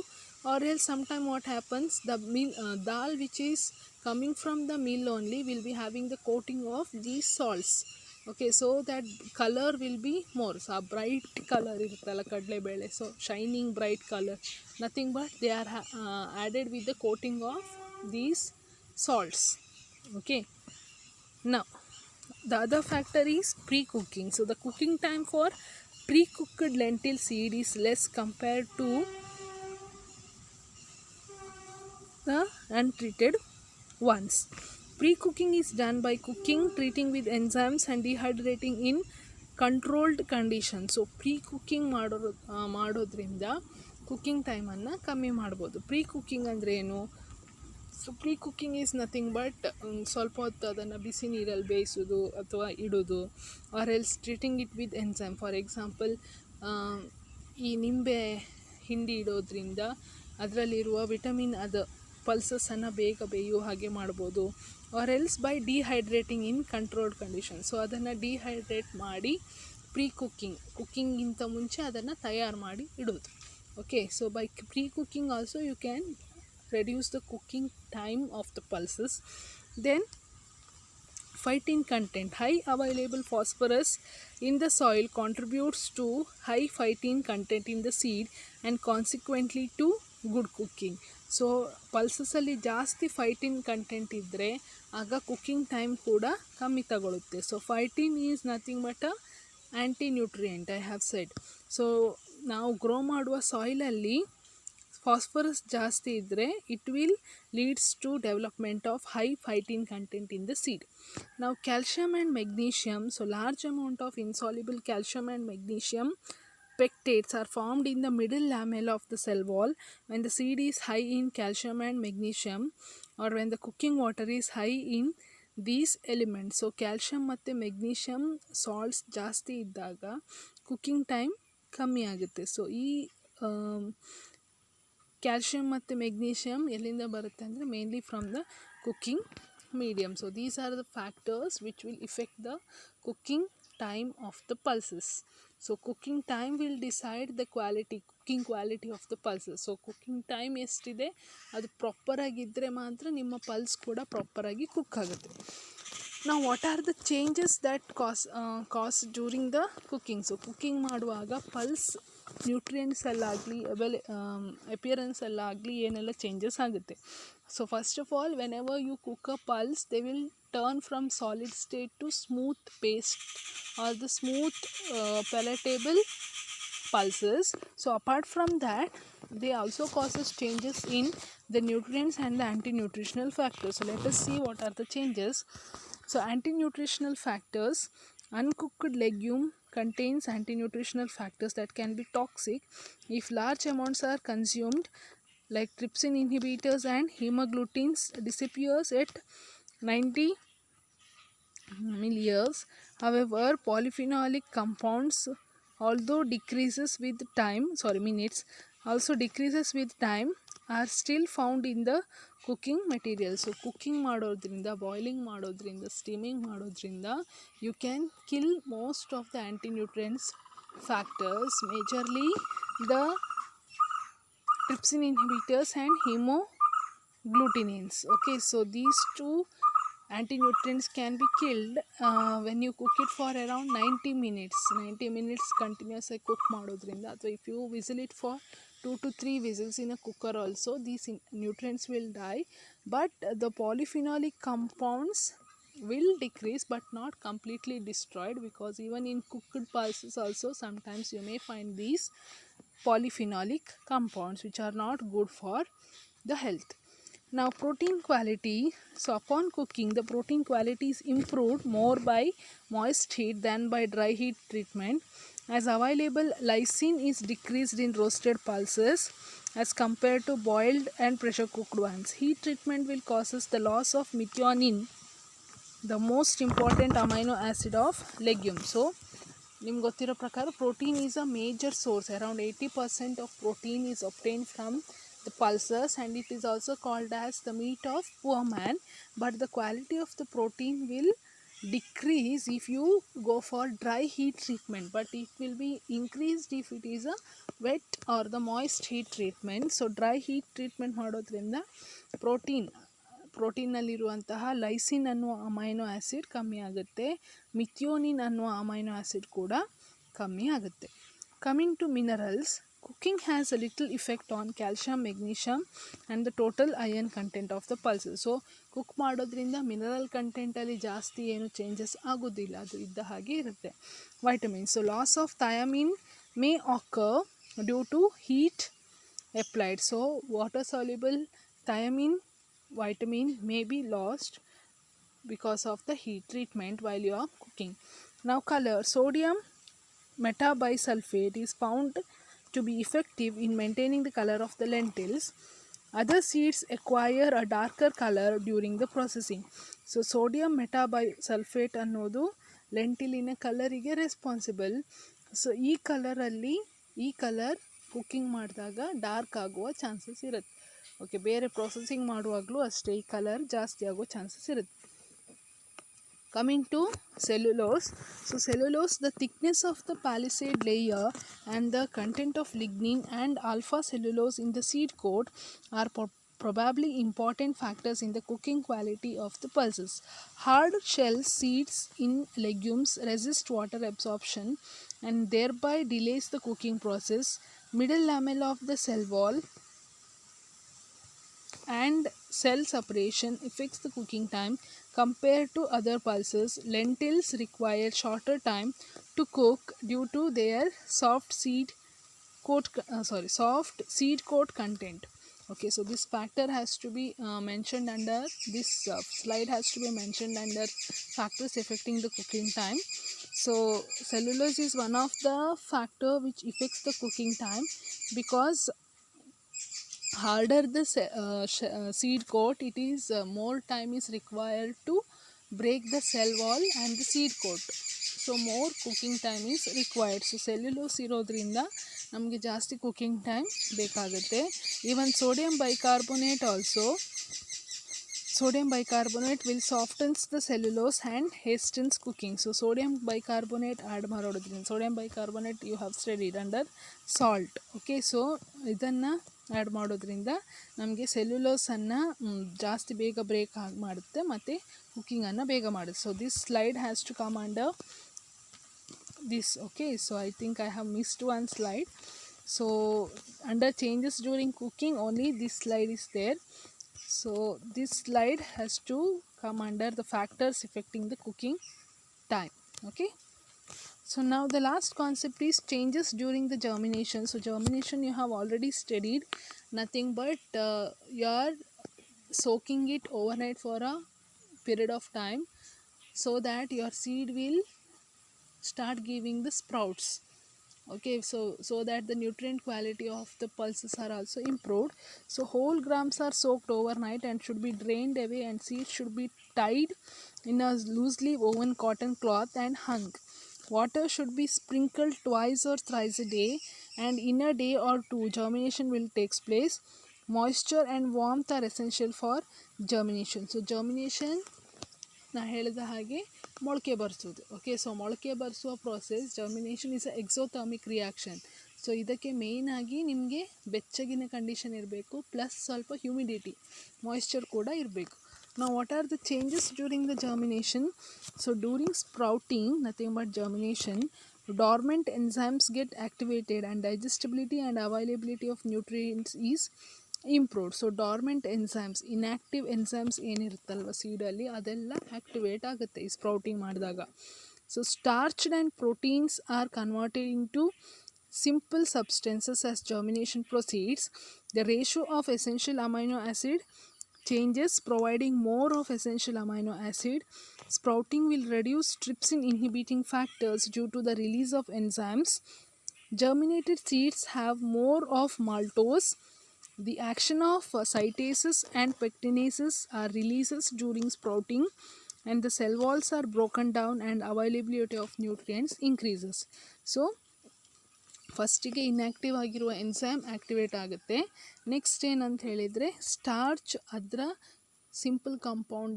Or else sometime what happens, the dal which is coming from the mill only will be having the coating of these salts. Okay, so that colour will be more. So ಆ bright colour ಇರುತ್ತಲ್ಲ ಕಡಲೆಬೇಳೆ, so shining bright colour, nothing but they are added with the coating of these salts. Okay, now the other factor is pre-cooking. So the cooking time for pre-cooked lentil seed is less compared to the untreated ones. Pre-cooking is done by cooking, treating with enzymes and dehydrating in controlled conditions. So pre-cooking ಮಾಡೋದ್ರಿಂದ cooking ಟೈಮನ್ನು ಕಮ್ಮಿ ಮಾಡ್ಬೋದು. Pre-cooking ಅಂದರೆ ಏನು? So pre-cooking is nothing but ಸ್ವಲ್ಪ ಹೊತ್ತು ಅದನ್ನು ಬಿಸಿ ನೀರಲ್ಲಿ ಬೇಯಿಸೋದು ಅಥವಾ ಇಡೋದು, or else treating it with enzyme. For example, ಈ ನಿಂಬೆ ಹಿಂಡಿ ಇಡೋದ್ರಿಂದ ಅದರಲ್ಲಿರುವ ವಿಟಮಿನ್ ಅದು ಪಲ್ಸಸ್ಸನ್ನು ಬೇಗ ಬೇಯೋ ಹಾಗೆ ಮಾಡ್ಬೋದು. Or else by dehydrating in controlled condition. So ಅದನ್ನು ಡಿಹೈಡ್ರೇಟ್ ಮಾಡಿ ಕುಕ್ಕಿಂಗಿಂತ ಮುಂಚೆ ಅದನ್ನು ತಯಾರು ಮಾಡಿ ಇಡೋದು. Okay, so by pre-cooking also you can reduce the cooking time of the pulses. Then phytin content. High available phosphorus in the soil contributes to high phytin content in the seed and consequently to good cooking. So ಪಲ್ಸಸಲ್ಲಿ ಜಾಸ್ತಿ phytin content ಇದ್ದರೆ ಆಗ cooking time ಕೂಡ ಕಮ್ಮಿ ತಗೊಳುತ್ತೆ. So phytin is nothing but a antinutrient I have said. So ನಾವು grow ಮಾಡುವ ಸಾಯಿಲಲ್ಲಿ ಫಾಸ್ಫರಸ್ ಜಾಸ್ತಿ ಇದ್ದರೆ it will leads to development of high phytin content in the seed. ನಾವು calcium and magnesium, so large amount of insoluble calcium and magnesium pectates are formed in the middle lamella of the cell wall when the seed is high in calcium and magnesium or when the cooking water is high in these elements. So calcium ಮತ್ತು magnesium salts ಜಾಸ್ತಿ ಇದ್ದಾಗ cooking time ಕಮ್ಮಿ ಆಗುತ್ತೆ. So ಈ calcium ಮತ್ತು magnesium ಎಲ್ಲಿಂದ ಬರುತ್ತೆ ಅಂದರೆ mainly from the cooking medium. So these are the factors which will affect the cooking time of the pulses. So cooking time will decide the cooking quality of the pulses. So cooking time ಎಷ್ಟಿದೆ ಅದು ಪ್ರಾಪರಾಗಿದ್ದರೆ ಮಾತ್ರ ನಿಮ್ಮ pulse ಕೂಡ ಪ್ರಾಪರಾಗಿ cook ಆಗುತ್ತೆ. Now what are the changes that cause during the cooking? So cooking ಮಾಡುವಾಗ pulse ನ್ಯೂಟ್ರಿಯೆಂಟ್ಸಲ್ಲಾಗಲಿ ಅಪಿಯರೆನ್ಸಲ್ಲಾಗಲಿ ಏನೆಲ್ಲ changes ಆಗುತ್ತೆ. So first of all, whenever you cook a pulse, they will turn from solid state to smooth paste or the smooth palatable pulses. So apart from that, they also causes changes in the nutrients and the anti-nutritional factors. So let us see what are the changes. So anti-nutritional factors: uncooked legume contains anti-nutritional factors that can be toxic if large amounts are consumed, like trypsin inhibitors and hemagglutins disappears at 90 milliears. However, polyphenolic compounds although decreases with time, minutes, also decreases with time, are still found in the cooking material. So cooking ಮಾಡೋದ್ರಿಂದ, boiling ಮಾಡೋದ್ರಿಂದ, steaming ಮಾಡೋದ್ರಿಂದ you can kill most of the anti-nutrients factors, majorly the trypsin inhibitors and hemagglutinin. Okay, so these two anti-nutrients can be killed when you cook it for around 90 minutes. 90 minutes continuous cook ಮಾಡೋದ್ರಿಂದ, ಅಥವಾ if you whistle it for 2 to 3 whistles in a cooker also, these nutrients will die, but the polyphenolic compounds will decrease but not completely destroyed, because even in cooked pulses also sometimes you may find these polyphenolic compounds which are not good for the health. Now protein quality. So upon cooking, the protein quality is improved more by moist heat than by dry heat treatment, as available lysine is decreased in roasted pulses as compared to boiled and pressure cooked ones. Heat treatment will causes the loss of methionine, the most important amino acid of legumes. So ನಿಮ್ಗೆ ಗೊತ್ತಿರೋ ಪ್ರಕಾರ protein is a major source. Around 80% of protein is obtained from the pulses, and it is also called as the meat of poor man. But the quality of the protein will decrease if you go for dry heat treatment, but it will be increased if it is a wet or the moist heat treatment. So dry heat treatment ಮಾಡೋದ್ರಿಂದ ಪ್ರೋಟೀನಲ್ಲಿರುವಂತಹ lysine ಅನ್ನುವ amino acid ಕಮ್ಮಿ ಆಗುತ್ತೆ, methionine ಅನ್ನುವ amino acid ಕೂಡ ಕಮ್ಮಿ ಆಗುತ್ತೆ. Coming to minerals, cooking has a little effect on calcium, magnesium and the total iron content of the pulses. So cook ಮಾಡೋದ್ರಿಂದ ಮಿನರಲ್ ಕಂಟೆಂಟಲ್ಲಿ ಜಾಸ್ತಿ ಏನು ಚೇಂಜಸ್ ಆಗೋದಿಲ್ಲ, ಅದು ಇದ್ದ ಹಾಗೆ ಇರುತ್ತೆ. Vitamins. So loss of thiamine may occur due to heat applied. So water soluble thiamine vitamin may be lost because of the heat treatment while you are cooking. Now color. Sodium metabisulfate is found to be effective in maintaining the color of the lentils. Other seeds acquire a darker color during the processing. So sodium metabisulfate ಅನ್ನೋದು ಲೆಂಟಿಲಿನ ಕಲರಿಗೆ responsible. So ಈ colour cooking ಮಾಡಿದಾಗ dark ಆಗುವ chances ಇರುತ್ತೆ. Okay, ಬೇರೆ processing ಮಾಡುವಾಗಲೂ ಅಷ್ಟೇ ಈ colour ಜಾಸ್ತಿ ಆಗೋ ಚಾನ್ಸಸ್ ಇರುತ್ತೆ. Coming to cellulose. So cellulose, the thickness of the palisade layer and the content of lignin and alpha cellulose in the seed coat are probably important factors in the cooking quality of the pulses. Hard shell seeds in legumes resist water absorption and thereby delays the cooking process. Middle lamella of the cell wall and cell separation affects the cooking time compared to other pulses. Lentils require shorter time to cook due to their soft seed coat content. Okay, so this factor has to be mentioned under this slide has to be mentioned under factors affecting the cooking time. So cellulose is one of the factor which affects the cooking time, because harder the seed coat it is, more time is required to break the cell wall and the seed coat. So more cooking time is required. So cellulose ಇರೋದ್ರಿಂದ ನಮಗೆ ಜಾಸ್ತಿ cooking time ಬೇಕಾಗುತ್ತೆ. Even sodium bicarbonate also, sodium bicarbonate will softens the cellulose and hastens cooking. So sodium bicarbonate add ಮಾಡೋದ್ರಿಂದ, sodium bicarbonate you have studied under salt. Okay, so ಇದನ್ನು add ಮಾಡೋದ್ರಿಂದ ನಮಗೆ ಸೆಲ್ಯುಲೋಸನ್ನು ಜಾಸ್ತಿ ಬೇಗ ಬ್ರೇಕ್ ಆಗಿ ಮಾಡುತ್ತೆ ಮತ್ತು ಕುಕ್ಕಿಂಗನ್ನು ಬೇಗ ಮಾಡುತ್ತೆ. So this slide has to come under this. Okay, so I think I have missed one slide. So under changes during cooking only this slide is there. So this slide has to come under the factors affecting the cooking time. Okay, so now the last concept is changes during the germination. So germination you have already studied, nothing but you are soaking it overnight for a period of time so that your seed will start giving the sprouts. Okay, so that the nutrient quality of the pulses are also improved. So whole grams are soaked overnight and should be drained away, and seeds should be tied in a loosely woven cotton cloth and hung. Water should be sprinkled twice or thrice a day, and in a day or two germination will take place. Moisture and warmth are essential for germination. So germination ನಾ ಹೇಳಿದ ಹಾಗೆ ಮೊಳಕೆ ಬರಿಸೋದು. Okay, so ಮೊಳಕೆ ಬರಿಸುವ process germination is a exothermic reaction. So ಇದಕ್ಕೆ ಮೇಯ್ನಾಗಿ ನಿಮಗೆ ಬೆಚ್ಚಗಿನ ಕಂಡೀಷನ್ ಇರಬೇಕು, ಪ್ಲಸ್ ಸ್ವಲ್ಪ ಹ್ಯೂಮಿಡಿಟಿ ಮಾಯಿಶ್ಚರ್ ಕೂಡ ಇರಬೇಕು. Now what are the changes during the germination? So during sprouting, nothing but germination, dormant enzymes get activated and digestibility and availability of nutrients is improved. So dormant enzymes, inactive enzymes ಏನಿರುತ್ತಲ್ವ ಸೀಡಲ್ಲಿ ಅದೆಲ್ಲ activate ಆಗುತ್ತೆ ಈ sprouting ಮಾಡಿದಾಗ. So starched and proteins are converted into simple substances as germination proceeds. The ratio of essential amino acid changes, providing more of essential amino acid. Sprouting will reduce trypsin inhibiting factors due to the release of enzymes. Germinated seeds have more of maltose. The action of cytases and pectinases are releases during sprouting, and the cell walls are broken down and availability of nutrients increases. So ಫಸ್ಟಿಗೆ inactive ಆಗಿರುವ enzyme activate ಆಗುತ್ತೆ. Next ಏನಂತ ಹೇಳಿದರೆ starch ಅದರ simple compound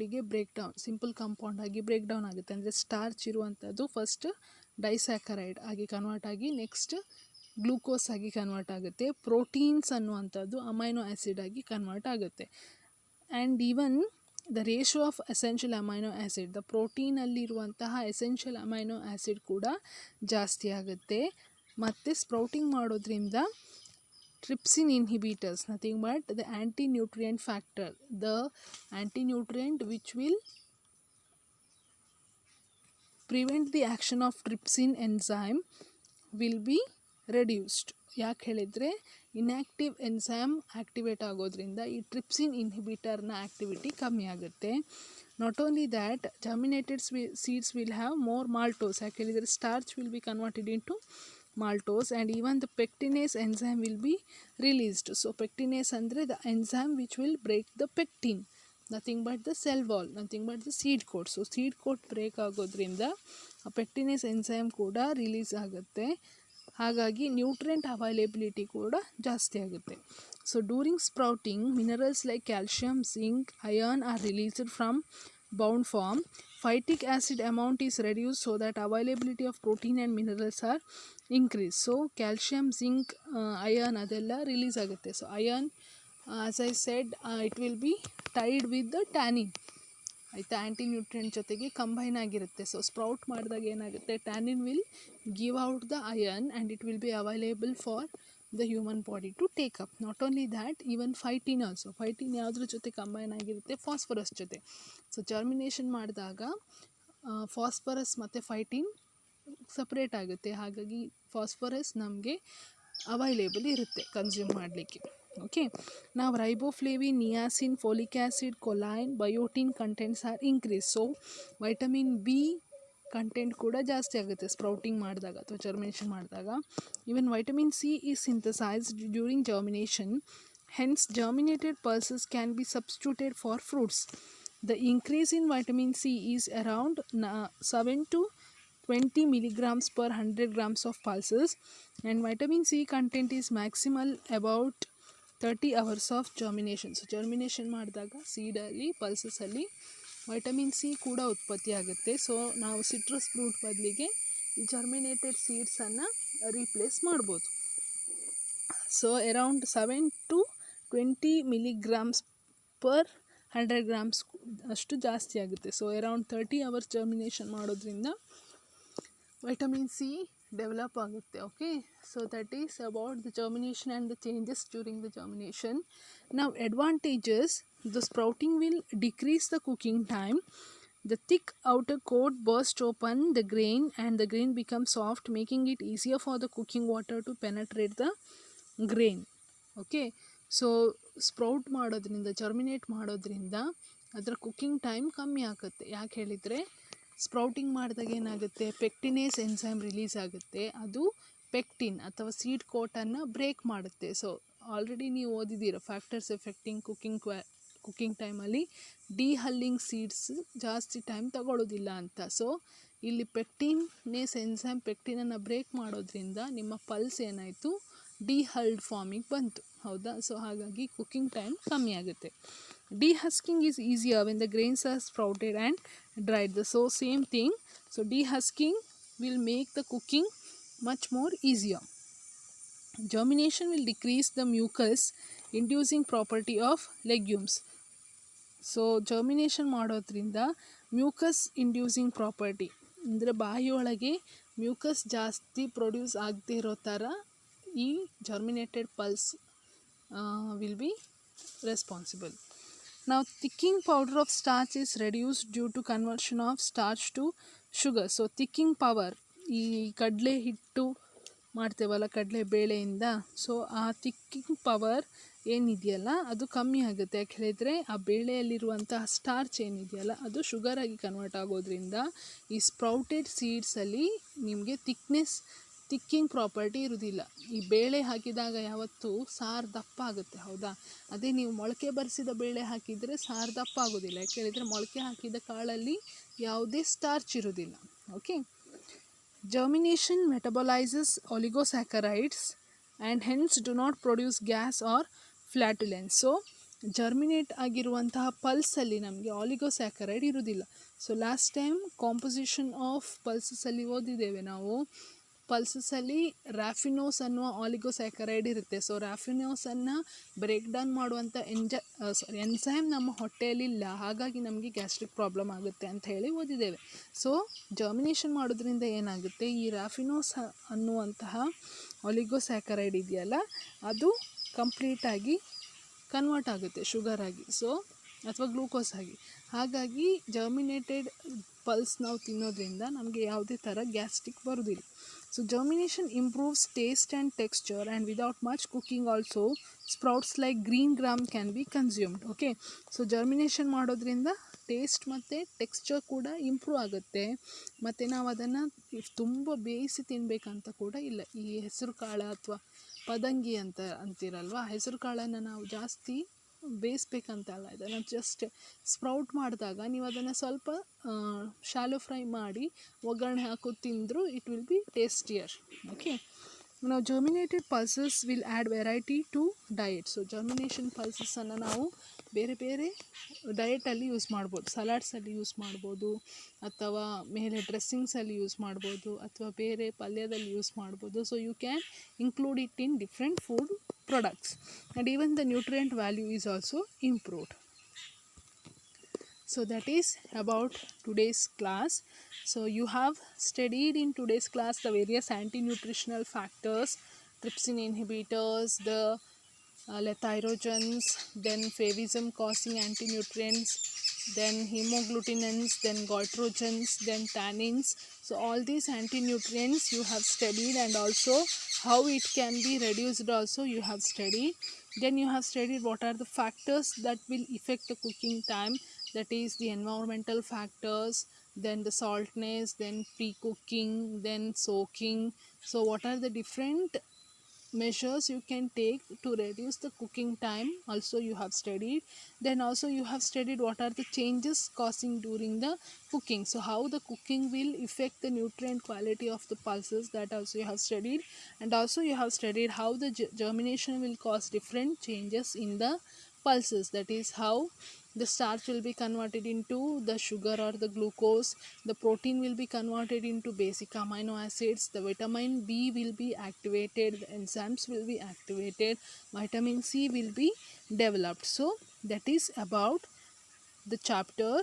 ಆಗಿ break down ಆಗುತ್ತೆ. ಅಂದರೆ starch ಇರುವಂಥದ್ದು ಫಸ್ಟ್ ಡೈಸ್ಯಾಕರೈಡ್ ಆಗಿ ಕನ್ವರ್ಟ್ ಆಗಿ ನೆಕ್ಸ್ಟ್ ಗ್ಲೂಕೋಸ್ ಆಗಿ ಕನ್ವರ್ಟ್ ಆಗುತ್ತೆ. ಪ್ರೋಟೀನ್ಸ್ ಅನ್ನುವಂಥದ್ದು ಅಮೈನೋ ಆ್ಯಸಿಡ್ ಆಗಿ ಕನ್ವರ್ಟ್ ಆಗುತ್ತೆ. And even the ratio of essential amino acid, the ಪ್ರೋಟೀನಲ್ಲಿರುವಂತಹ ಎಸೆನ್ಷಿಯಲ್ ಅಮೈನೋ ಆ್ಯಸಿಡ್ ಕೂಡ ಜಾಸ್ತಿ ಆಗುತ್ತೆ. ಮತ್ತು ಸ್ಪ್ರೌಟಿಂಗ್ ಮಾಡೋದ್ರಿಂದ trypsin inhibitors, nothing but the anti-nutrient factor, the anti-nutrient which will prevent the action of trypsin enzyme will be reduced. ಯಾಕೆ ಹೇಳಿದರೆ inactive enzyme activate ಆಗೋದ್ರಿಂದ ಈ ಟ್ರಿಪ್ಸಿನ್ ಇನ್ಹಿಬಿಟರ್ನ ಆ್ಯಕ್ಟಿವಿಟಿ ಕಮ್ಮಿ ಆಗುತ್ತೆ. Not only that, germinated seeds will have more maltose. ಯಾಕೆ ಹೇಳಿದರೆ starch will be converted into maltose, and even the pectinase enzyme will be released. So pectinase andre the enzyme which will break the pectin, nothing but the cell wall, nothing but the seed coat. So seed coat break ಆಗೋದ್ರಿಂದ ಆ pectinase enzyme ಕೂಡ release ಆಗುತ್ತೆ. ಹಾಗಾಗಿ nutrient availability ಕೂಡ ಜಾಸ್ತಿ ಆಗುತ್ತೆ. So during sprouting minerals like calcium, zinc, iron R released from bound form. Phytic acid amount is reduced so that availability of protein and minerals are increased. So calcium, zinc, iron ಅದೆಲ್ಲ release ಆಗುತ್ತೆ. So iron, as I said, it will be tied with the tannin, ಆಯಿತಾ, ಆ್ಯಂಟಿ nutrient ಜೊತೆಗೆ combine ಆಗಿರುತ್ತೆ. So sprout ಮಾಡಿದಾಗ ಏನಾಗುತ್ತೆ, tannin will give out the iron and it will B available for the human body to take up. Not only that, even phytin also. Phytin ಯಾವುದ್ರ ಜೊತೆ combine ಆಗಿರುತ್ತೆ? Phosphorus ಜೊತೆ. So germination ಮಾಡಿದಾಗ phosphorus ಮತ್ತು ಫೈಟಿನ್ separate ಆಗುತ್ತೆ, ಹಾಗಾಗಿ phosphorus ನಮಗೆ available ಇರುತ್ತೆ ಕನ್ಸ್ಯೂಮ್ ಮಾಡಲಿಕ್ಕೆ. ಓಕೆ, ನಾವು riboflavin, niacin, folic acid, choline, biotin contents are increase. So vitamin B content ಕೂಡ ಜಾಸ್ತಿ ಆಗುತ್ತೆ ಸ್ಪ್ರೌಟಿಂಗ್ ಮಾಡಿದಾಗ ಅಥವಾ ಜರ್ಮಿನೇಷನ್ ಮಾಡಿದಾಗ. Even vitamin C is synthesized during germination, hence germinated pulses can be substituted for fruits. The increase in vitamin C is around 7 to 20 milligrams per 100 grams of pulses, and vitamin C content is maximal about 30 hours of germination. So germination ಮಾಡಿದಾಗ ಸೀಡಲ್ಲಿ, ಪಲ್ಸಸಲ್ಲಿ vitamin C ಕೂಡ ಉತ್ಪತ್ತಿ ಆಗುತ್ತೆ. So ನಾವು citrus fruit ಬದಲಿಗೆ ಈ germinated ಸೀಡ್ಸನ್ನು replace ಮಾಡ್ಬೋದು. So around 7 to 20 milligrams per 100 grams ಅಷ್ಟು ಜಾಸ್ತಿ ಆಗುತ್ತೆ. ಸೊ ಅರೌಂಡ್ 30 hours ಜರ್ಮಿನೇಷನ್ ಮಾಡೋದ್ರಿಂದ ವೈಟಮಿನ್ ಸಿ ಡೆವಲಪ್ ಆಗುತ್ತೆ. Okay, so that is about the germination and the changes during the germination. ನಾವು advantages: the sprouting will decrease the cooking time. The thick outer coat bursts open the grain and the grain becomes soft, making it easier for the cooking water to penetrate the grain. Okay, so sprout ಮಾಡೋದ್ರಿಂದ, germinate ಮಾಡೋದ್ರಿಂದ ಅದರ cooking time ಕಮ್ಮಿ ಆಗುತ್ತೆ. ಯಾಕೆ ಹೇಳಿದರೆ, sprouting ಮಾಡಿದಾಗ ಏನಾಗುತ್ತೆ, ಪೆಕ್ಟಿನೇಸ್ enzyme release ಆಗುತ್ತೆ. ಅದು ಪೆಕ್ಟಿನ್ ಅಥವಾ ಸೀಡ್ ಕೋಟನ್ನು ಬ್ರೇಕ್ ಮಾಡುತ್ತೆ. ಸೊ ಆಲ್ರೆಡಿ ನೀವು ಓದಿದ್ದೀರ ಫ್ಯಾಕ್ಟರ್ಸ್ ಎಫೆಕ್ಟಿಂಗ್ ಕುಕ್ಕಿಂಗ್ ಟೈಮಲ್ಲಿ ಡಿಹಲ್ಲಿಂಗ್ ಸೀಡ್ಸ್ ಜಾಸ್ತಿ ಟೈಮ್ ತಗೊಳ್ಳೋದಿಲ್ಲ ಅಂತ. ಸೊ ಇಲ್ಲಿ ಪೆಕ್ಟಿನೇಸ್ ಎನ್ಸೈಮ್ ಪೆಕ್ಟಿನನ್ನು ಬ್ರೇಕ್ ಮಾಡೋದ್ರಿಂದ ನಿಮ್ಮ ಪಲ್ಸ್ ಏನಾಯಿತು, ಡಿಹಲ್ಡ್ ಫಾರ್ಮಿಗೆ ಬಂತು. ಹೌದಾ? ಸೊ ಹಾಗಾಗಿ ಕುಕ್ಕಿಂಗ್ ಟೈಮ್ ಕಮ್ಮಿ ಆಗುತ್ತೆ. Dehusking is easier when the grains are sprouted and dried. So same thing. So dehusking will make the cooking much more easier. Germination will decrease the mucus inducing property of legumes. So germination ಮಾಡೋದ್ರಿಂದ mucus inducing property ಅಂದರೆ ಬಾಯಿಯೊಳಗೆ mucus ಜಾಸ್ತಿ produce ಆಗದೇ ಇರೋ ಥರ ಈ germinated pulse will be responsible. Now thicking powder of starch is reduced due to conversion of starch to sugar. So thickening power, ಈ ಕಡಲೆ ಹಿಟ್ಟು ಮಾಡ್ತೇವಲ್ಲ ಕಡಲೆ ಬೇಳೆಯಿಂದ, ಸೊ ಆ ಥಿಕ್ಕಿಂಗ್ ಪವರ್ ಏನಿದೆಯಲ್ಲ ಅದು ಕಮ್ಮಿ ಆಗುತ್ತೆ. ಯಾಕೆ ಹೇಳಿದರೆ ಆ ಬೇಳೆಯಲ್ಲಿರುವಂತಹ ಸ್ಟಾರ್ಚ್ ಏನಿದೆಯಲ್ಲ ಅದು ಶುಗರಾಗಿ ಕನ್ವರ್ಟ್ ಆಗೋದ್ರಿಂದ ಈ ಸ್ಪ್ರೌಟೆಡ್ ಸೀಡ್ಸಲ್ಲಿ ನಿಮಗೆ ಥಿಕ್ಕಿಂಗ್ ಪ್ರಾಪರ್ಟಿ ಇರೋದಿಲ್ಲ. ಈ ಬೇಳೆ ಹಾಕಿದಾಗ ಯಾವತ್ತೂ ಸಾರು ದಪ್ಪ ಆಗುತ್ತೆ, ಹೌದಾ? ಅದೇ ನೀವು ಮೊಳಕೆ ಬರಿಸಿದ ಬೇಳೆ ಹಾಕಿದರೆ ಸಾರು ದಪ್ಪ ಆಗೋದಿಲ್ಲ. ಯಾಕೆ ಹೇಳಿದರೆ ಮೊಳಕೆ ಹಾಕಿದ ಕಾಳಲ್ಲಿ ಯಾವುದೇ ಸ್ಟಾರ್ಚ್ ಇರೋದಿಲ್ಲ. Okay, germination metabolizes oligosaccharides and hence do not produce gas or flatulence. So germinate ಆಗಿರುವಂತಹ ಪಲ್ಸಲ್ಲಿ ನಮಗೆ ಆಲಿಗೋಸ್ಯಾಕರೈಡ್ ಇರೋದಿಲ್ಲ. So last time composition of ಪಲ್ಸಸಲ್ಲಿ ಓದಿದ್ದೇವೆ ನಾವು. ಪಲ್ಸಸಲ್ಲಿ ರ್ಯಾಫಿನೋಸ್ ಅನ್ನುವ ಆಲಿಗೋಸ್ಯಾಕರೈಡ್ ಇರುತ್ತೆ. ಸೊ ರ್ಯಾಫಿನೋಸನ್ನು ಬ್ರೇಕ್ ಡೌನ್ ಮಾಡುವಂಥ ಎನ್ಸೈಮ್ ನಮ್ಮ ಹೊಟ್ಟೆಯಲ್ಲಿಲ್ಲ, ಹಾಗಾಗಿ ನಮಗೆ ಗ್ಯಾಸ್ಟ್ರಿಕ್ ಪ್ರಾಬ್ಲಮ್ ಆಗುತ್ತೆ ಅಂತ ಹೇಳಿ ಓದಿದ್ದೇವೆ. ಸೊ ಜರ್ಮಿನೇಷನ್ ಮಾಡೋದ್ರಿಂದ ಏನಾಗುತ್ತೆ, ಈ ರ್ಯಾಫಿನೋಸ್ ಅನ್ನುವಂತಹ ಆಲಿಗೋಸ್ಯಾಕರೈಡ್ ಇದೆಯಲ್ಲ ಅದು ಕಂಪ್ಲೀಟಾಗಿ ಕನ್ವರ್ಟ್ ಆಗುತ್ತೆ ಶುಗರಾಗಿ, ಸೊ ಅಥವಾ ಗ್ಲೂಕೋಸ್ ಆಗಿ. ಹಾಗಾಗಿ ಜರ್ಮಿನೇಟೆಡ್ ಪಲ್ಸ್ ನಾವು ತಿನ್ನೋದ್ರಿಂದ ನಮಗೆ ಯಾವುದೇ ಥರ ಗ್ಯಾಸ್ಟ್ರಿಕ್ ಬರೋದಿಲ್ಲ. So germination improves taste and texture and without much cooking also sprouts like green gram can be consumed. Okay, so germination ಮಾಡೋದ್ರಿಂದ ಟೇಸ್ಟ್ ಮತ್ತು ಟೆಕ್ಸ್ಚರ್ ಕೂಡ ಇಂಪ್ರೂವ್ ಆಗುತ್ತೆ. ಮತ್ತು ನಾವು ಅದನ್ನು ತುಂಬ ಬೇಯಿಸಿ ತಿನ್ನಬೇಕಂತ ಕೂಡ ಇಲ್ಲ. ಈ ಹೆಸರು ಕಾಳು ಅಥವಾ ಪದಂಗಿ ಅಂತ ಅಂತೀರಲ್ವ, ಹೆಸರು ಕಾಳನ್ನು ನಾವು ಜಾಸ್ತಿ ಬೇಯಿಸ್ಬೇಕಂತಲ್ಲ, ಇದನ್ನು ಜಸ್ಟ್ ಸ್ಪ್ರೌಟ್ ಮಾಡಿದಾಗ ನೀವು ಅದನ್ನು ಸ್ವಲ್ಪ ಶಾಲೋ ಫ್ರೈ ಮಾಡಿ ಒಗ್ಗರಣೆ ಹಾಕಿ ತಿಂದರೂ it will be tastier. Okay, ನಾವು germinated pulses will add variety to diet. So germination ಪಲ್ಸಸ್ಸನ್ನು ನಾವು ಬೇರೆ ಬೇರೆ ಡಯಟಲ್ಲಿ ಯೂಸ್ ಮಾಡ್ಬೋದು. ಸಲಾಡ್ಸಲ್ಲಿ ಯೂಸ್ ಮಾಡ್ಬೋದು, ಅಥವಾ ಮೇಲೆ ಡ್ರೆಸ್ಸಿಂಗ್ಸಲ್ಲಿ ಯೂಸ್ ಮಾಡ್ಬೋದು, ಅಥವಾ ಬೇರೆ ಪಲ್ಯದಲ್ಲಿ ಯೂಸ್ ಮಾಡ್ಬೋದು. So you can include it in different food products, and even the nutrient value is also improved. So that is about today's class. So you have studied in today's class the various anti-nutritional factors trypsin inhibitors, the lethyrogens, then favism causing antinutrients, then hemagglutinin, then goitrogens, then tannins. So all these antinutrients you have studied, and also how it can be reduced also you have studied. Then you have studied what are the factors that will affect the cooking time, that is the environmental factors, then the saltness, then pre-cooking, then soaking. So what are the different measures you can take to reduce the cooking time also you have studied. Then also you have studied what are the changes causing during the cooking, so how the cooking will affect the nutrient quality of the pulses, that also you have studied. And also you have studied how the germination will cause different changes in the pulses, that is how the starch will be converted into the sugar or the glucose, the protein will be converted into basic amino acids, the vitamin B will be activated, the enzymes will be activated, vitamin C will be developed. So that is about the chapter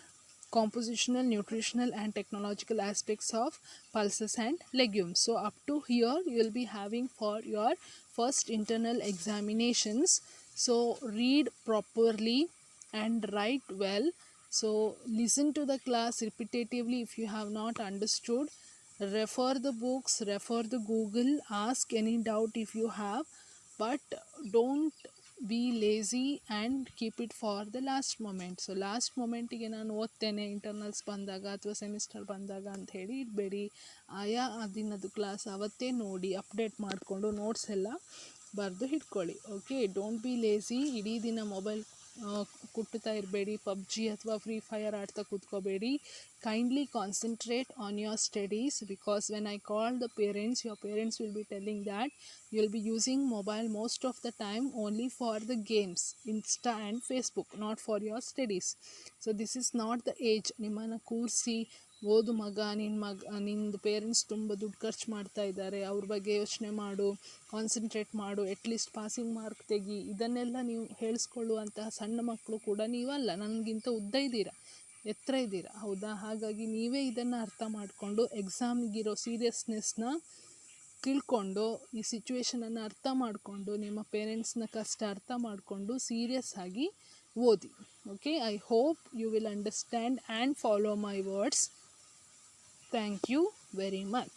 compositional, nutritional and technological aspects of pulses and legumes. So up to here you will be having for your first internal examinations. So read properly and write well. So listen to the class repetitively if you have not understood. Refer the books, refer the Google, ask any doubt if you have, but don't be lazy and keep it for the last moment. So ಲಾಸ್ಟ್ ಮೊಮೆಂಟಿಗೆ ನಾನು ಓದ್ತೇನೆ internals ಬಂದಾಗ ಅಥವಾ semester ಬಂದಾಗ ಅಂತ ಹೇಳಿ ಇಡಬೇಡಿ. ಆಯಾ ದಿನದ್ದು ಕ್ಲಾಸ್ ಅವತ್ತೇ ನೋಡಿ ಅಪ್ಡೇಟ್ ಮಾಡಿಕೊಂಡು ನೋಟ್ಸ್ ಎಲ್ಲ ಬರೆದು ಇಟ್ಕೊಳ್ಳಿ. Okay, don't be lazy. ಇಡೀ ದಿನ ಮೊಬೈಲ್ ಕುಟ್ಟುತ್ತಾ ಇರಬೇಡಿ, ಪಬ್ಜಿ ಅಥವಾ ಫ್ರೀ ಫೈರ್ ಆಡ್ತಾ ಕೂತ್ಕೋಬೇಡಿ. Kindly concentrate on your studies, because when I call the parents, your parents will be telling that you will be using mobile most of the time only for the games, Insta and Facebook, not for your studies. So this is not the age. ನಿಮ್ಮನ್ನು ಕೂರಿಸಿ ಓದು ಮಗ, ನಿಂದು parents ತುಂಬ ದುಡ್ಡು ಖರ್ಚು ಮಾಡ್ತಾ ಇದ್ದಾರೆ, ಅವ್ರ ಬಗ್ಗೆ ಯೋಚನೆ ಮಾಡು, ಕಾನ್ಸಂಟ್ರೇಟ್ ಮಾಡು, ಅಟ್ಲೀಸ್ಟ್ ಪಾಸಿಂಗ್ ಮಾರ್ಕ್ ತೆಗಿ, ಇದನ್ನೆಲ್ಲ ನೀವು ಹೇಳಿಸ್ಕೊಳ್ಳುವಂತಹ ಸಣ್ಣ ಮಕ್ಕಳು ಕೂಡ ನೀವಲ್ಲ. ನನಗಿಂತ ಉದ್ದ ಇದ್ದೀರಾ, ಎತ್ತರ ಇದ್ದೀರಾ, ಹೌದಾ? ಹಾಗಾಗಿ ನೀವೇ ಇದನ್ನು ಅರ್ಥ ಮಾಡಿಕೊಂಡು ಎಕ್ಸಾಮ್ಗಿರೋ ಸೀರಿಯಸ್ನೆಸ್ನ ತಿಳ್ಕೊಂಡು, ಈ ಸಿಚುವೇಶನನ್ನು ಅರ್ಥ ಮಾಡಿಕೊಂಡು, ನಿಮ್ಮ ಪೇರೆಂಟ್ಸ್ನ ಕಷ್ಟ ಅರ್ಥ ಮಾಡಿಕೊಂಡು ಸೀರಿಯಸ್ ಆಗಿ ಓದಿ. Okay, I hope you will understand and follow my words. Thank you very much.